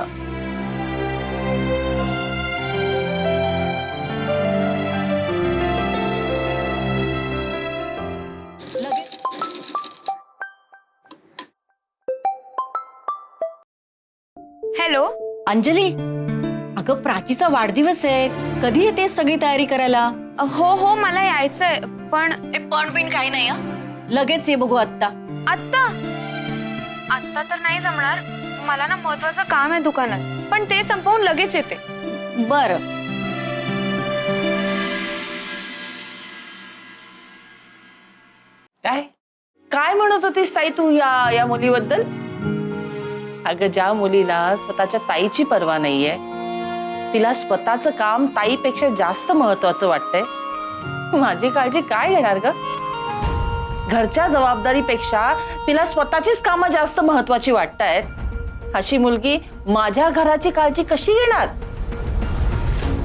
हॅलो अंजली, अगं प्राचीचा वाढदिवस आहे. कधी येतेस सगळी तयारी करायला? हो हो मला यायचंय पण पण बिन काही नाही. लगेच ये बघू. आत्ता आत्ता आत्ता तर नाही जमणार. मला ना महत्वाचं काम आहे दुकानात, पण ते संपवून लगेच येते. बर. काय काय म्हणत होतीस ताई तू या मुलीबद्दल? अगं ज्या मुलीला स्वतःच्या ताईची पर्वा नाहीये, तिला स्वतःचं काम ताईपेक्षा जास्त महत्वाचं वाटतंय. माझी काळजी काय घेणार ग? घरच्या जबाबदारीपेक्षा तिला स्वतःचीच कामं जास्त महत्वाची वाटतायत. अशी मुलगी माझ्या घराची काळजी कशी घेणार?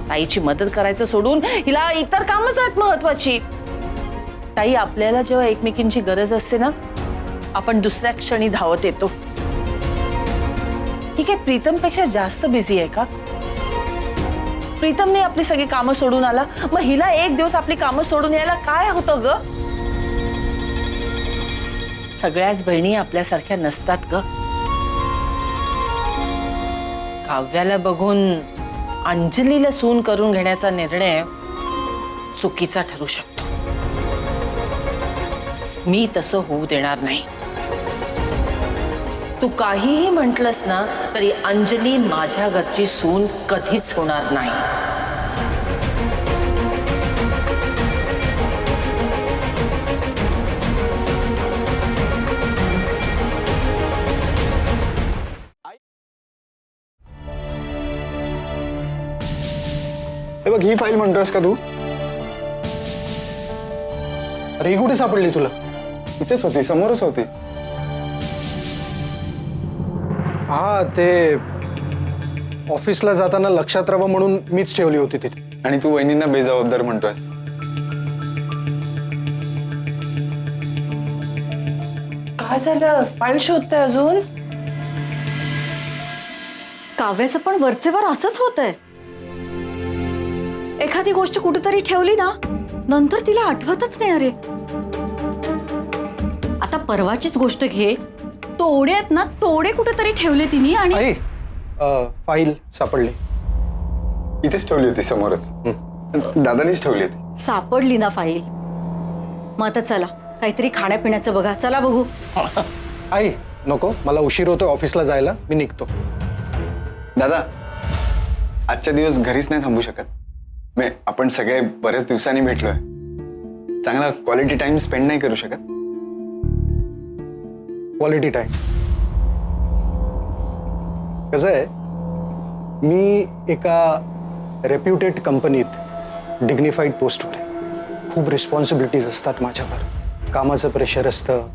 ताईची मदत करायचं सोडून हिला इतर कामच आहेत महत्वाची. ताई, आपल्याला जेव्हा एकमेकींची गरज असते ना, आपण दुसऱ्या क्षणी धावत येतो. ही काय प्रीतमपेक्षा जास्त बिझी आहे का? प्रीतमने आपली सगळी कामं सोडून आला, मग हिला एक दिवस आपली कामं सोडून यायला काय होतं ग? सगळ्याच बहिणी आपल्यासारख्या नसतात ग. काव्याला बघून अंजलीला सून करून घेण्याचा निर्णय चुकीचा ठरू शकतो. मी तसं होऊ देणार नाही. तू काहीही म्हटलंस ना तरी अंजली माझ्या घरची सून कधीच होणार नाही. बघ, ही फाईल म्हणतोयस का तू? अरे ही कुठे सापडली तुला? इथेच होती, समोरच होती. हा, ते ऑफिसला जाताना लक्षात राहावं म्हणून मीच ठेवली होती तिथे. आणि तू वहिनींना बेजबाबदार म्हणतोयस. काय झालं? फाईल शोधतोय अजून? काव्याचं पण वरचेवर असंच होतंय. एखादी गोष्ट कुठेतरी ठेवली ना, नंतर तिला आठवतच नाही. अरे आता परवाचीच गोष्ट घे, तोडे आहेत ना, तोडे कुठेतरी ठेवले तिने आणि आई, फाईल सापडली. इथेच ठेवली होती, समोरच. दादानीच ठेवली होती. सापडली ना फाईल. मग आता चला काहीतरी खाण्यापिण्याचं बघा. चला बघू. आई नको, मला उशीर होतोय ऑफिसला जायला, मी निघतो. दादा, आजच्या दिवस घरीच नाही थांबू शकत. आपण सगळे बरेच दिवसांनी भेटलोय. चांगला क्वालिटी टाइम स्पेंड नाही करू शकत? क्वालिटी टाइम कसं आहे, मी एका रेप्युटेड कंपनीत डिग्निफाईड पोस्टवर आहे. खूप रिस्पॉन्सिबिलिटीज असतात माझ्यावर. कामाचं प्रेशर असतं,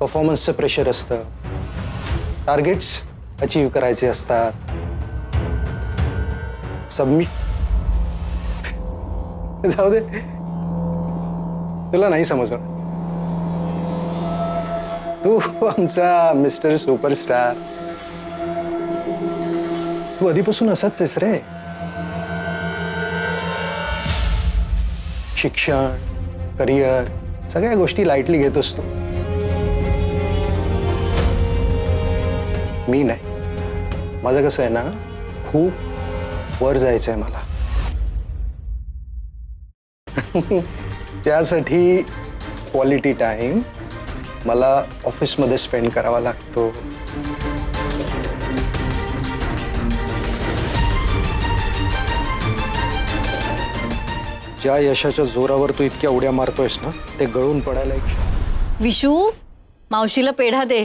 परफॉर्मन्सचं प्रेशर असतं, टार्गेट्स अचीव करायचे असतात. जाऊ दे, तुला नाही समजणार. तू आमचा मिस्टर सुपरस्टार. तू आधीपासून असाच आहेस रे. शिक्षण, करिअर, सगळ्या गोष्टी लाईटली घेत असतो. मी नाही. माझं कसं आहे ना, खूप वर जायचंय मला. त्यासाठी क्वालिटी टाइम मला ऑफिसमध्ये स्पेंड करावा लागतो. ज्या यशाच्या जोरावर तू इतक्या उड्या मारतोयस ना, ते गळून पडायला विशू, मावशीला पेढा दे.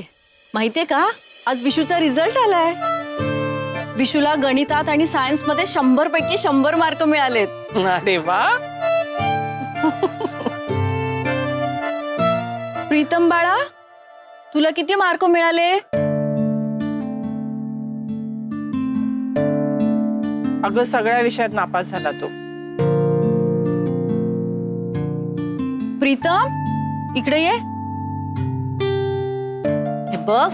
माहितीये का, आज विशूचा रिझल्ट आलाय. विशूला गणितात आणि सायन्स मध्ये 100 पैकी 100 मार्क मिळालेत. अरे वा. प्रीतम बाळा, तुला किती मार्क मिळाले? अगं सगळ्या विषयात नापास झाला तो. प्रीतम, इकडे ये. हे बघ,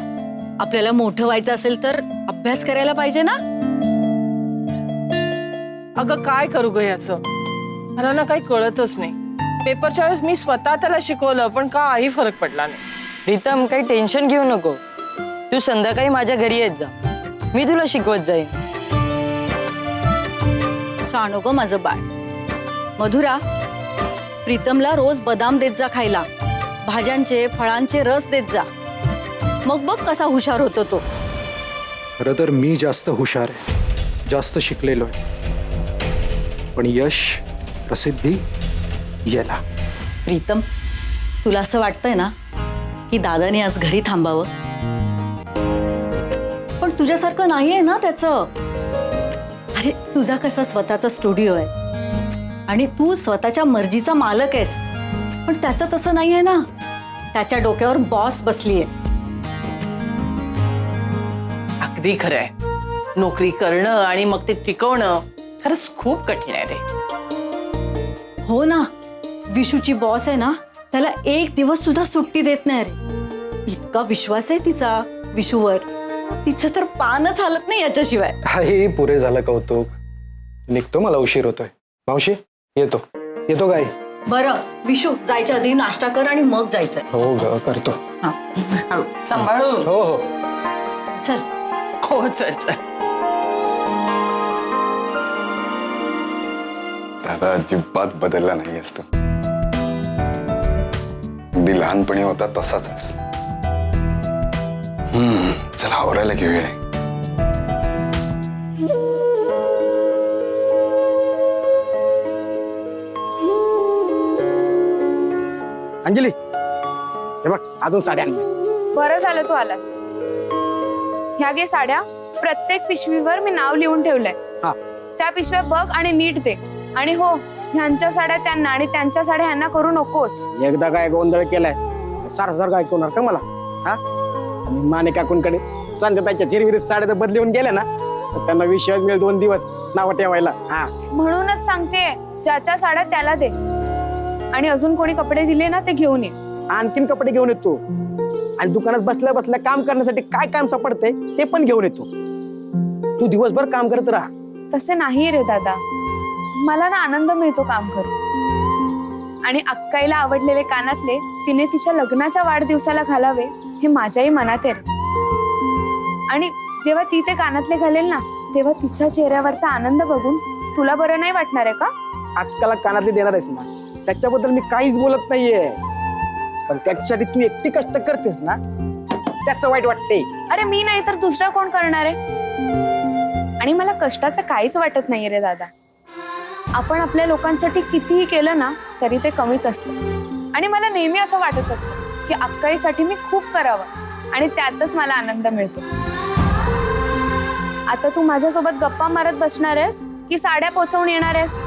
आपल्याला मोठं व्हायचं असेल तर अभ्यास करायला पाहिजे ना. अगं काय करू ग याचं, मला ना काही कळतच नाही. पेपरच्या वेळेस मी स्वतः त्याला शिकवलं, पण काही फरक पडला नाही. प्रीतम, काही टेन्शन घेऊ नको. तू संध्याकाळी माझ्या घरी येत जा, मी तुला शिकवत जाईन. छान गो माझं बाळ. मधुरा, प्रीतमला रोज बदाम देत जा खायला. भाज्यांचे, फळांचे रस देत जा. मग बघ कसा हुशार होतो तो. खरं तर मी जास्त हुशार आहे, जास्त शिकलेलो आहे, पण यश, प्रसिद्धी याला. प्रीतम, तुला असं वाटतंय ना की दादाने आज घरी थांबावं, पण तुझ्यासारखं नाहीये ना त्याचं. अरे तुझा कसा स्वतःचा स्टुडिओ आहे आणि तू स्वतःच्या मर्जीचा मालक आहेस, पण त्याचं तसं नाहीये ना. त्याच्या डोक्यावर बॉस बसलीये. अगदी खरंय. नोकरी करणं आणि मग ते टिकवणं खरंच खूप कठीण आहे रे. हो ना, विशूची बॉस आहे ना, त्याला एक दिवस सुद्धा सुट्टी देत नाही रे. इतका विश्वास आहे तिचा विशूवर, तिचं तर पानच हालत नाही याच्याशिवाय. हे पुरे झालं कौतुक. निघतो, मला उशीर होतोय. मावशी, येतो येतो काय. बरं विशू, जायच्या आधी नाश्ता कर आणि मग जायचंय. हो ग, करतो. सांभाळू. हो हो, चल. हो चल चल. दादा अजिबात बदलला नाही असतो. अगदी लहानपणी होता तसाच आहेस. चला आवरायला घेऊया. अंजली, हे बघ अजून साड्या आणल्या. बरं झालं तू आलास. ह्या घे साड्या. प्रत्येक पिशवीवर मी नाव लिहून ठेवलंय. हा, त्या पिशव्या बघ आणि नीट दे. आणि हो, ह्यांच्या साड्या त्यांना आणि त्यांच्या साड्या ह्यांना करू नकोस. एकदा काय गोंधळ केलाय सारखं ऐकवणार का मला? हा, आणि माने काकूंकडे संध्याच्या चिरविरीत साड्या जर बदलून गेल्या ना तर त्यांना विश्वास मिळेल 2 दिवस नाव ठेवायला. हा, म्हणूनच सांगते, ज्याच्या साड्या त्याला दे. आणि अजून कोणी कपडे दिले ना ते घेऊन ये. आणखीन कपडे घेऊन येतो आणि दुकानात बसल्या बसल्या काम करण्यासाठी काय काम सापडते ते पण घेऊन येतो. तू दिवसभर काम करत राहा. तसे नाही रे दादा, मला ना आनंद मिळतो काम करून. आणि अक्काईला आवडलेले कानातले तिने तिच्या लग्नाच्या वाढदिवसाला घालावे हे माझ्याही मनात आहे रे. आणि जेव्हा ती ते कानातले घालेल ना तेव्हा तिच्या चेहऱ्यावरचा आनंद बघून तुला बरं नाही वाटणार आहे का? अक्काला कानातले देणार आहेस ना, त्याच्याबद्दल मी काहीच बोलत नाहीये, पण त्याच्यासाठी तू एकटी कष्ट करतेस ना त्याचं वाईट वाटते. अरे मी नाही तर दुसरा कोण करणार आहे? आणि मला कष्टाचं काहीच वाटत नाहीये रे दादा. आपण आपल्या लोकांसाठी कितीही केलं ना तरी ते कमीच असतं. आणि मला नेहमी असं वाटत असतं की अक्काईसाठी मी खूप करावं आणि त्यातच मला आनंद मिळतो. आता तू माझ्यासोबत गप्पा मारत बसणार आहेस की साड्या पोचवून येणार आहेस?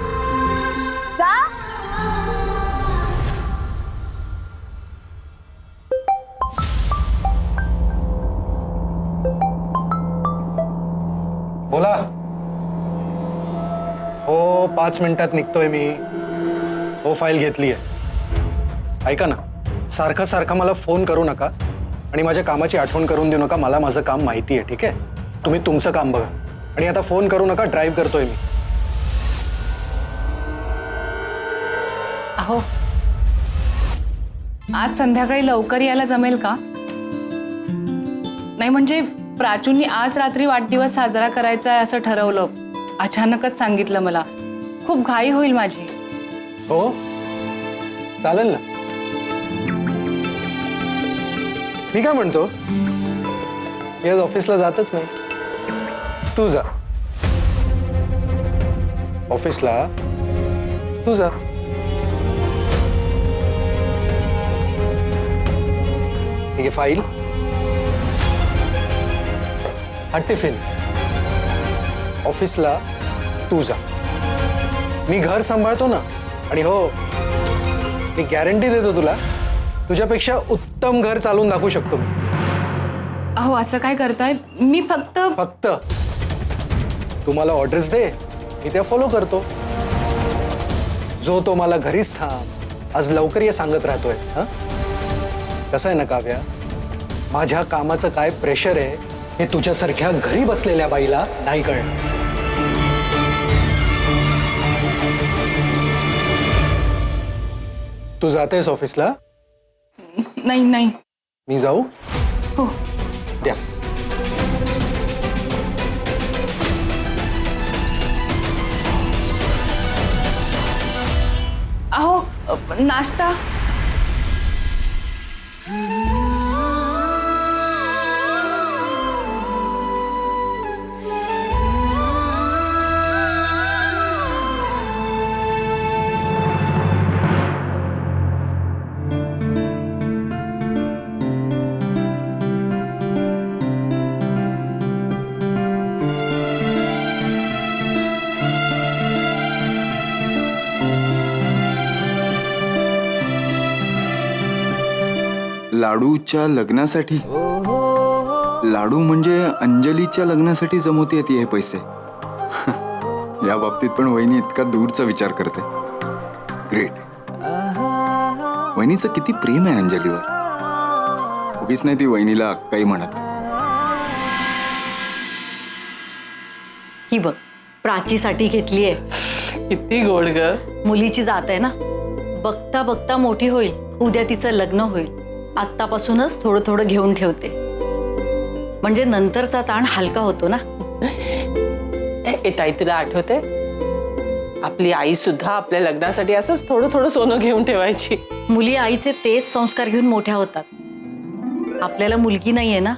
जा. बोला. हो, 5 मिनिटात निघतोय मी. हो, फाईल घेतली आहे. ऐका ना, सारखं सारखं मला फोन करू नका आणि माझ्या कामाची आठवण करून देऊ नका. मला माझं काम माहिती आहे, ठीक आहे? तुम्ही तुमचं काम बघा आणि आता फोन करू नका. ड्राईव्ह करतोय मी. अहो, आज संध्याकाळी लवकर यायला जमेल का? नाही म्हणजे प्राचूंनी आज रात्री वाढदिवस साजरा करायचा आहे असं ठरवलं. अचानकच सांगितलं मला. खूप घाई होईल माझी. हो, चालेल ना. मी काय म्हणतो, मी आज ऑफिसला जातच नाही. तू जा ऑफिसला. तू जा. ठीक आहे, फाईल, हा टिफिन. ऑफिसला तू जा. मी घर सांभाळतो ना. आणि हो, मी गॅरंटी देतो तुला, तुझ्यापेक्षा उत्तम घर चालवून दाखवू शकतो मी. अहो, असं काय करताय? मी फक्त तुम्हाला ऑर्डर्स दे, मी त्या फॉलो करतो. जो तो मला घरीच थांब, आज लवकर ये सांगत राहतोय. हा, कसं आहे ना काव्या, माझ्या कामाचं काय प्रेशर आहे हे तुझ्यासारख्या घरी बसलेल्या बाईला नाही कळणार. तू जातेस ऑफिसला? नाही. मी जाऊ? हो. द्या. अहो, नाश्ता. लाडूच्या लग्नासाठी? लाडू म्हणजे अंजलीच्या लग्नासाठी जमवते येते हे पैसे. या बाबतीत पण वहिनी इतका दूरचा विचार करते. ग्रेट. वहिनीचं किती प्रेम आहे अंजलीवर. उगीच नाही ती वहिनीला काही म्हणत. ही बघ, प्राचीसाठी घेतलीये. किती गोड ग. मुलीची जात आहे ना, बघता बघता मोठी होईल. उद्या तिचं लग्न होईल. आत्तापासूनच थोडं थोडं घेऊन ठेवते, म्हणजे नंतरचा ताण हलका होतो ना. ताई, तुला आठवते आपली आई सुद्धा आपल्या लग्नासाठी असंच थोडं थोडं सोनं घेऊन ठेवायची. मुली आईचे तेच संस्कार घेऊन मोठ्या होतात. आपल्याला मुलगी नाहीये ना,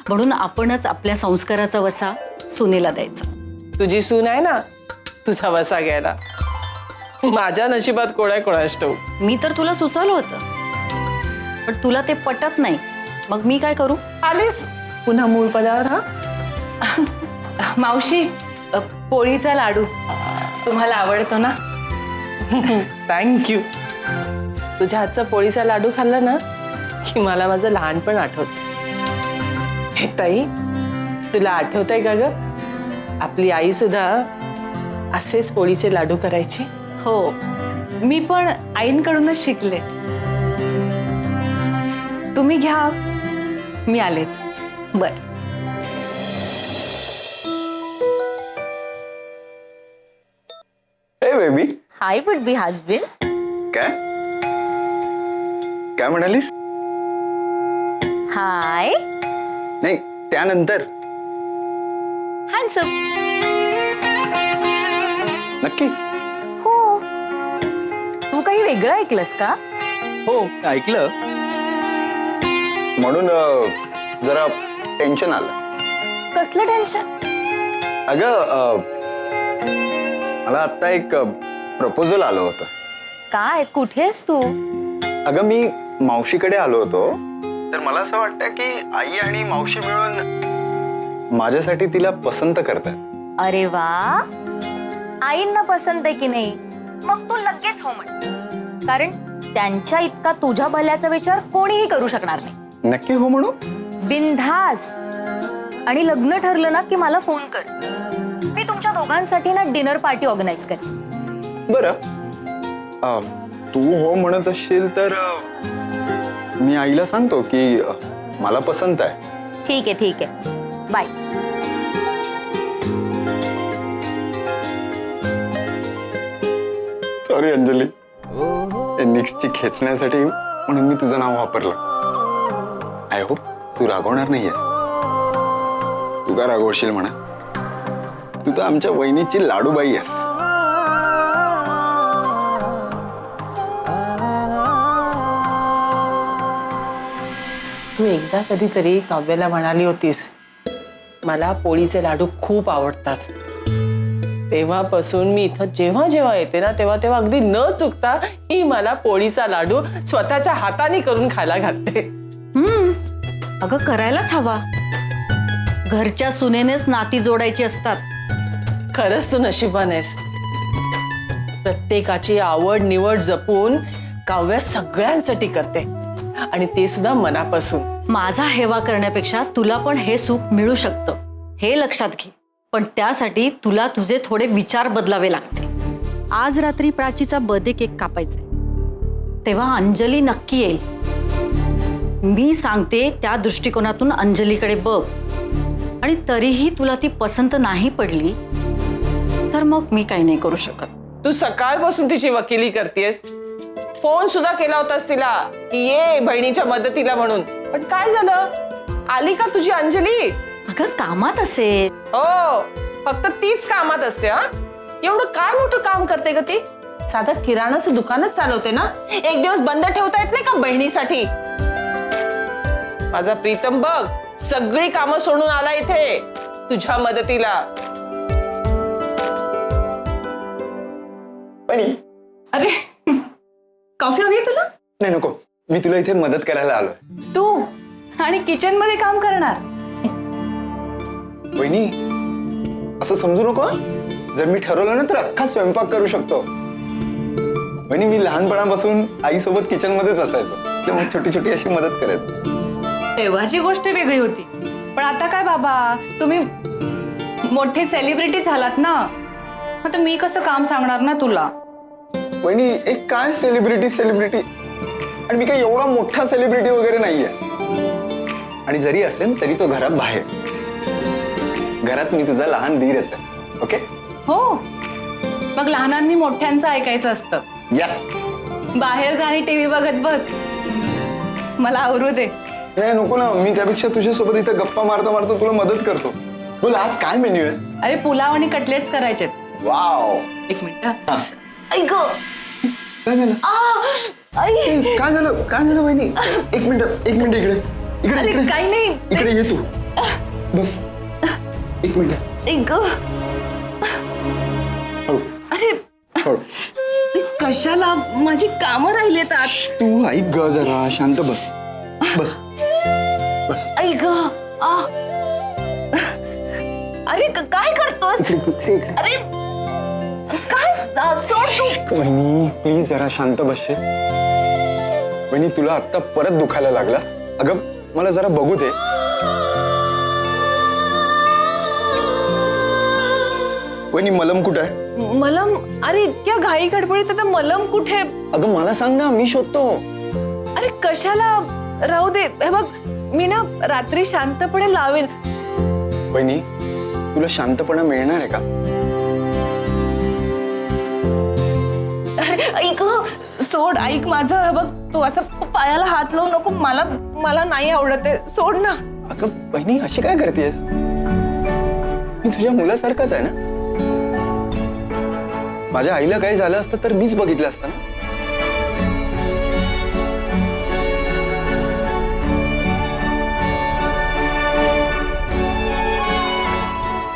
म्हणून आपणच आपल्या संस्काराचा वसा सुनेला द्यायचा. तुझी सून आहे ना तुझा वसा घ्यायला. माझ्या नशिबात कोणा कोणास ठाऊक. मी तर तुला सुचवलं होतं, पण तुला ते पटत नाही. मग मी काय करू? आलीस पुन्हा मूळ पदावर. हा मावशी, पोळीचा लाडू तुम्हाला आवडतो ना? थँक्यू. तुझ्या हातचा पोळीचा लाडू खाल्ला ना की मला माझं लहानपण आठवत. हे ताई, तुला आठवतंय का ग, आपली आई सुद्धा असेच पोळीचे लाडू करायची. हो, मी पण आईंकडूनच शिकले. तुम्ही घ्या, मी आलेच. बर. हे baby. High would be husband. काय काय म्हणालीस? हाय नाही, त्यानंतर. हँडसम. नक्की? हो. तू काही वेगळं ऐकलंस का? हो, ऐकलं. म्हणून जरा टेन्शन आलं. कसलं टेन्शन? अगं, मला आता एक प्रपोजल आलं होतं. काय? कुठेस तू? अगं, मी मावशीकडे आलो होतो, तर मला असं वाटतं की आई आणि मावशी मिळून माझ्यासाठी तिला पसंत करतात. अरे वा, आईंना पसंत आहे की नाही? मग तू लगेच हो म्हण, कारण त्यांच्या इतका तुझ्या भल्याचा विचार कोणीही करू शकणार नाही. नक्की हो म्हणू? बिनधास्त. आणि लग्न ठरलं ना की मला फोन कर. मी तुमच्या दोघांसाठी ना डिनर पार्टी ऑर्गनाईज कर. बरं, तू हो म्हणत असशील तर मी आईला सांगतो की मला पसंत आहे. ठीक आहे, ठीक आहे. बाय. सॉरी अंजली, निक्सची खेचण्यासाठी म्हणून मी तुझं नाव वापरलं. आय होप तू रागवणार नाहीयेस. तू का रागवशील म्हणा, तू तर आमच्या वहिनीची लाडूबाई आहेस. तू एकदा कधीतरी काव्याला म्हणाली होतीस, मला पोळीचे लाडू खूप आवडतात. तेव्हापासून मी इथं जेव्हा जेव्हा येते ना तेव्हा तेव्हा अगदी न चुकता ही मला पोळीचा लाडू स्वतःच्या हाताने करून खायला घालते. अगं, करायलाच हवा. घरच्या सुनेनेच नाती जोडायची असतात. खरंच तू नशिबान आहेस. प्रत्येकाची आवड निवड जपून काव्या सगळ्यांसाठी करते, आणि ते सुद्धा मनापासून. माझा हेवा करण्यापेक्षा तुला पण हे सुख मिळू शकतं, हे लक्षात घे. पण त्यासाठी तुला तुझे थोडे विचार बदलावे लागते. आज रात्री प्राचीचा बर्थडे केक कापायचा, तेव्हा अंजली नक्की येईल. मी सांगते त्या दृष्टिकोनातून अंजलीकडे बघ. आणि तरीही तुला ती पसंत नाही पडली तर मग मी काही नाही करू शकत. तू सकाळपासून तिची वकिली करतेस. फोन सुद्धा केला होतास तिला की ये बहिणीच्या मदतीला म्हणून, पण काय झालं? आली का तुझी अंजली? अगं, कामात असे. हो, फक्त तीच कामात असते. हा, एवढं काय मोठं काम करते ग ती? साधं किराणाचं दुकानच चालवते ना. एक दिवस बंद ठेवता येत नाही का बहिणीसाठी? माझा प्रीतम बघ, सगळी कामं सोडून आला इथे तुझ्या मदतीला. अरे, कॉफी हवी तुला? नाही, नको. मी तुला इथे मदत करायला आलोय. तू आणि किचन मध्ये काम करणार? वहिनी, असं समजू नको. जर मी ठरवलं ना तर अख्खा स्वयंपाक करू शकतो. वहिनी, मी लहानपणापासून आईसोबत किचन मध्येच असायचो, त्यामुळे छोटी छोटी अशी मदत करायचो. तेव्हाची गोष्ट वेगळी होती, पण आता काय बाबा, तुम्ही मोठे सेलिब्रिटी झालात ना, आता मी कसं काम सांगणार ना तुला. वहिनी, एक काय सेलिब्रिटी, आणि मी काय एवढा मोठा सेलिब्रिटी वगैरे नाहीये. आणि जरी असेल तरी तो घरात बाहेर. घरात मी तुझा लहान धीरच आहे. ओके? हो, मग लहानांनी मोठ्यांचं ऐकायचं असतं. यस. बाहेर जा आणि टीव्ही बघत बस. मला आवरू दे. नाही, नको ना. मी त्यापेक्षा तुझ्यासोबत इथं गप्पा मारता मारता तुला मदत करतो. बोल, आज काय मेन्यू आहे? अरे, पुलाव आणि कटलेट्स करायचे. वाव. एक मिनिट. काय झालं? काय झालं वहिनी? एक मिनिट इकडे काही नाही. इकडे ये तू. बस एक मिनिट. अरे, कशाला? माझी कामं राहिलेत. तू ऐक ग जरा, शांत बस. बस. ऐक. अरे, अरे काय करतोस? अरे काय सोड तू. वहिनी प्लीज जरा शांत बसशे. वहिनी तुला आत्ता परत दुखायला लागला. अगं मला जरा बघू दे. वहिनी मलम कुठे आहे? मलम? अरे इतक्या घाई गडबडीत आता मलम कुठे? अगं मला सांग ना, मी शोधतो. अरे कशाला, राहू दे. हे बघ मी ना रात्री शांतपणे लावेन. वहिनी तुला शांतपणा मिळणार आहे का? ऐक सोड, ऐक माझं. हे बघ तू असं पायाला हात लावू नको. मला नाही आवडत आहे. सोड ना. अगं वहिनी अशी काय करतेस? मी तुझ्या मुलासारखाच आहे ना. माझ्या आईला काही झालं असतं तर मीच बघितलं असतं ना.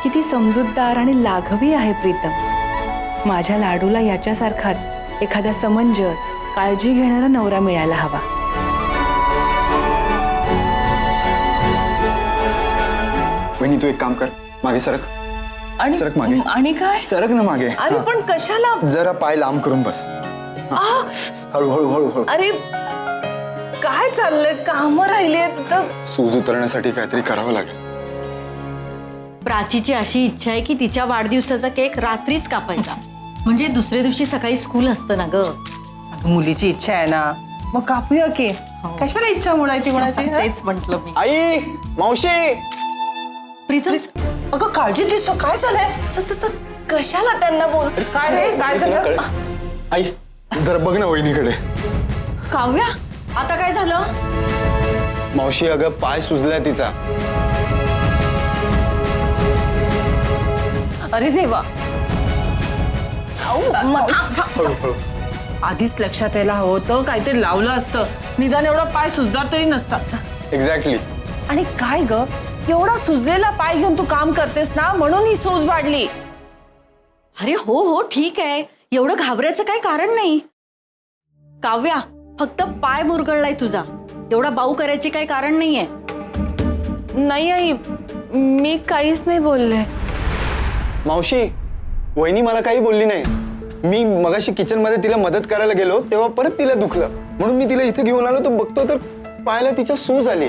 किती समजूतदार आणि लाघवी आहे प्रीतम. माझ्या लाडूला याच्यासारखाच एखादा समंजस, काळजी घेणारा नवरा मिळायला हवा. वहिनी तू एक काम कर, मागे सरक. सरक मागे. आणि काय? सरक ना मागे. अरे पण कशाला? जरा पाय लांब करून बस. हळूहळू हळूहळू. अरे काय चाललंय? काम राहिले तर. सूज उतरण्यासाठी काहीतरी करावं लागेल. प्राचीची अशी इच्छा आहे की तिच्या वाढदिवसाचा केक रात्रीच कापायचा, म्हणजे दुसऱ्या दिवशी सकाळी स्कूल असतं ना ग. मुलीची इच्छा आहे ना, मग कापूया की. कशाला इच्छा मोडायची कोणाची? तेच म्हंटल मी. आई, मावशी. प्रीतम अगं काळजी दिस. काय झालंय? कशाला त्यांना बोल? काय रे? काय झालं? आई जरा बघ ना वहिनीकडे. काव्या आता काय झालं? मावशी अगं पाय सुजलाय तिचा. अरे देवा. आधीच लक्षात यायला हवं होतं. काहीतरी लावलं असतं. निदान एवढा पाय सुजला तरी नसता. एक्झॅक्टली. आणि काय ग, एवढा सुजलेला पाय घेऊन तू काम करतेस ना, म्हणून ही सूज वाढली. अरे हो हो ठीक आहे, एवढं घाबरायचं काही कारण नाही. काव्या फक्त पाय मुरगळलाय तुझा, एवढा बाऊ करायची काही कारण नाहीये. नाही आई, मी काहीच नाही बोलले. मावशी वहिनी मला काही बोलली नाही. मी मगाशी किचन मध्ये तिला मदत करायला गेलो तेव्हा परत तिला दुखलं, म्हणून मी तिला इथे घेऊन आलो. तर बघतो तर पायाला तिच्या सूज आली.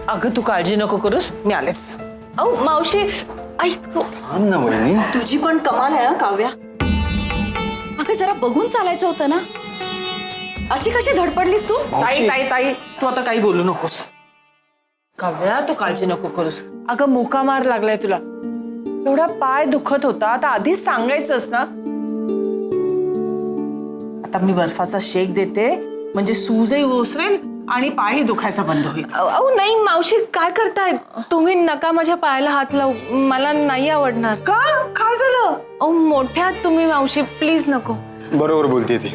अगं तू काळजी नको करूस, मी आलेच. अहो मावशी ऐक. थांब ना वहिनी. तुझी पण कमाल आहे काव्या. अगं जरा बघून चालायचं होतं ना. अशी कशी धडपडलीस तू? ताई ताई ताई, तू आता काही बोलू नकोस. काव्या तू काळजी नको करूस. अगं मुका मार लागलाय तुला. एवढा पाय दुखत होता, आता आधीच सांगायचंस ना. आता मी बर्फाचा शेक देते, म्हणजे सूजही ओसरेल आणि पायही दुखायचा बंद होईल. अहो नाही मावशी, काय करताय तुम्ही? नका माझ्या पायाला हात लावू, मला नाही आवडणार. का? काय झालं? अहो मोठ्या तुम्ही मावशी, प्लीज नको. बरोबर बोलते ती.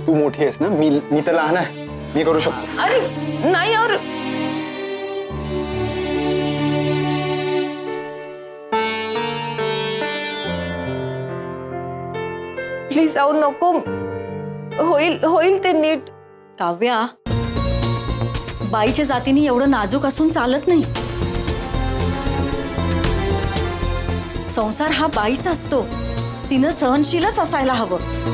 तू मोठी आहेस ना, मी तर लहान आहे, मी करू शकतो. अरे नाही और प्लीज. अहो नको, होईल ते नीट. काव्या बाईच्या जातीने एवढं नाजूक असून चालत नाही. संसार हा बाईचा असतो, तिनं सहनशीलच असायला हवं.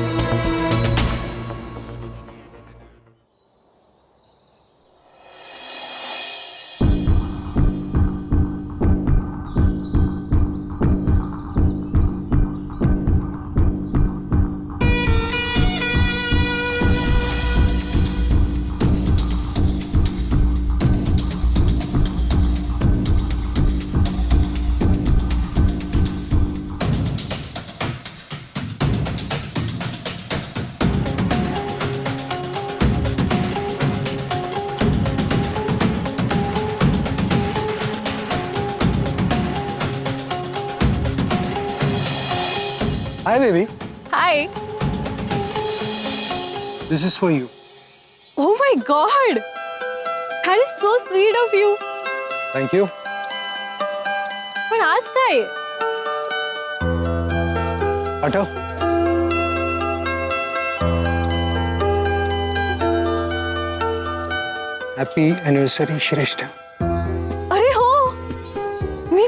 Hi, baby. High. This is for you. Oh my God, that is so sweet of you. Thank you. पण आज काय? आठव. Happy anniversary, श्रेष्ठ. अरे हो, मी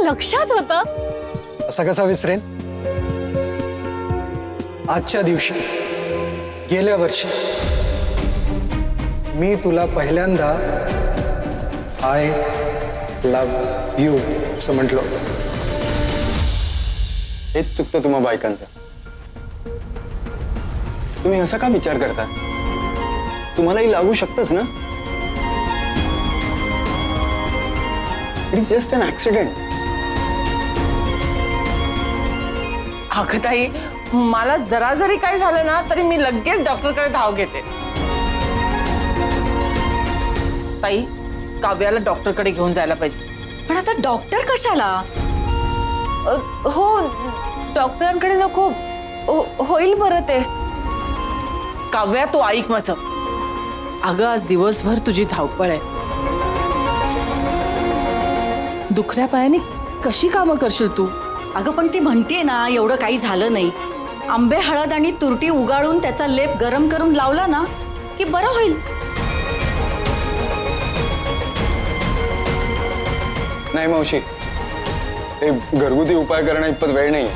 लक्षात होतं? असं कसा विसरेन? आजच्या दिवशी गेल्या वर्षी मी तुला पहिल्यांदा आय लव्ह यू असं म्हटलं होतं. हेच चुकतं तुम्हा बायकांचं. तुम्ही असा का विचार करता? तुम्हालाही लागू शकतच ना. It is just an accident. अगं ताई, मला जरा जरी काय झालं ना तरी मी लगेच डॉक्टरकडे धाव घेते. ताई, काव्याला डॉक्टरकडे घेऊन जायला पाहिजे. पण आता डॉक्टर कशाला? हो, डॉक्टरांकडे नको. होईल बरं ते. काव्या, तू ऐक माझं. अगं, आज दिवसभर तुझी धावपळ आहे. दुखऱ्या पायाने कशी कामं करशील तू? अगं पण ती म्हणते ना एवढं काही झालं नाही. आंबे हळद आणि तुरटी उगाळून त्याचा लेप गरम करून लावला ना की बरं होईल. नाही मावशी, हे घरगुती उपाय करणं इतपत वेळ नाहीये.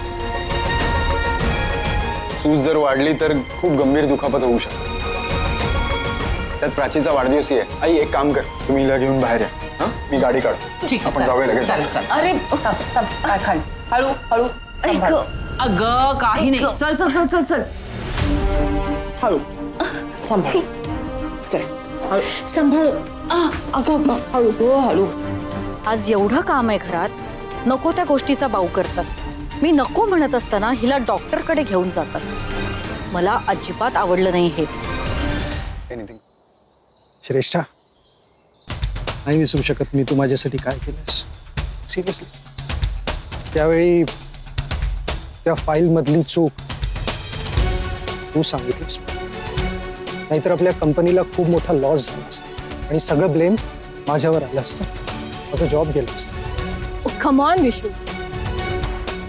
सूज जर वाढली तर खूप गंभीर दुखापत होऊ शकते. त्यात प्राचीचा वाढदिवसही आहे. आई, एक काम कर, तुम्ही हिला घेऊन बाहेर या. हा, मी गाडी काढतो. ठीक आहे, आपण जाऊया लगेच. चालेल, चालेल. अरे खाली हळू हळू सांभाळ. अगं, काही नाही. चल चल चल चल चल. हळू सांभाळ. चल हळू सांभाळ. अगं अगं, हळू हो, हळू. आज एवढं काम आहे घरात, नको त्या गोष्टीचा बाऊ करतात. मी नको म्हणत असताना हिला डॉक्टरकडे घेऊन जातात. मला अजिबात आवडलं नाही हे. एनिथिंग. श्रेष्ठा, नाही विसरू शकत मी तू माझ्यासाठी काय केलंस. सिरियसली, त्यावेळी त्या फाईलमधली चूक तू सांगितलीस. नाहीतर आपल्या कंपनीला खूप मोठा लॉस झाला असता आणि सगळं ब्लेम माझ्यावर आलं असतं. माझं जॉब गेलं असतं. कम ऑन विशू,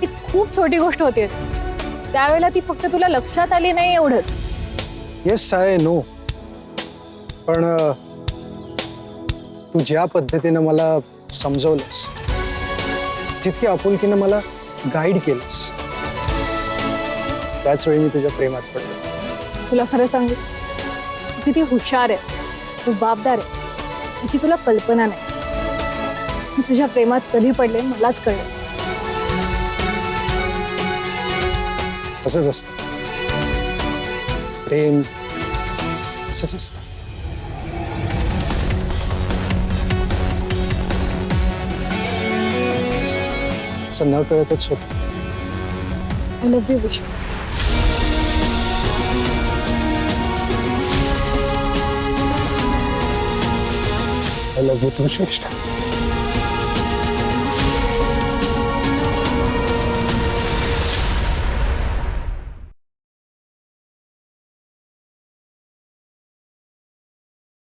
ती खूप छोटी गोष्ट होती. त्यावेळेला ती फक्त तुला लक्षात आली नाही एवढंच. Yes, I know. पण तू ज्या पद्धतीनं मला समजवलंस, जितकी आपुलकीनं मला गाईड केलंस, त्याच वेळी मी तुझ्या प्रेमात पडलो. तुला खरं सांगू, तू किती हुशार आहे, तू जबाबदार आहेस, याची तुला कल्पना नाही. मी तुझ्या प्रेमात कधी पडले मलाच कळलं. असंच असतं प्रेम, असंच असतं. असं न कळतच होतं. I love you Vishu. I love you too, Shreshtha.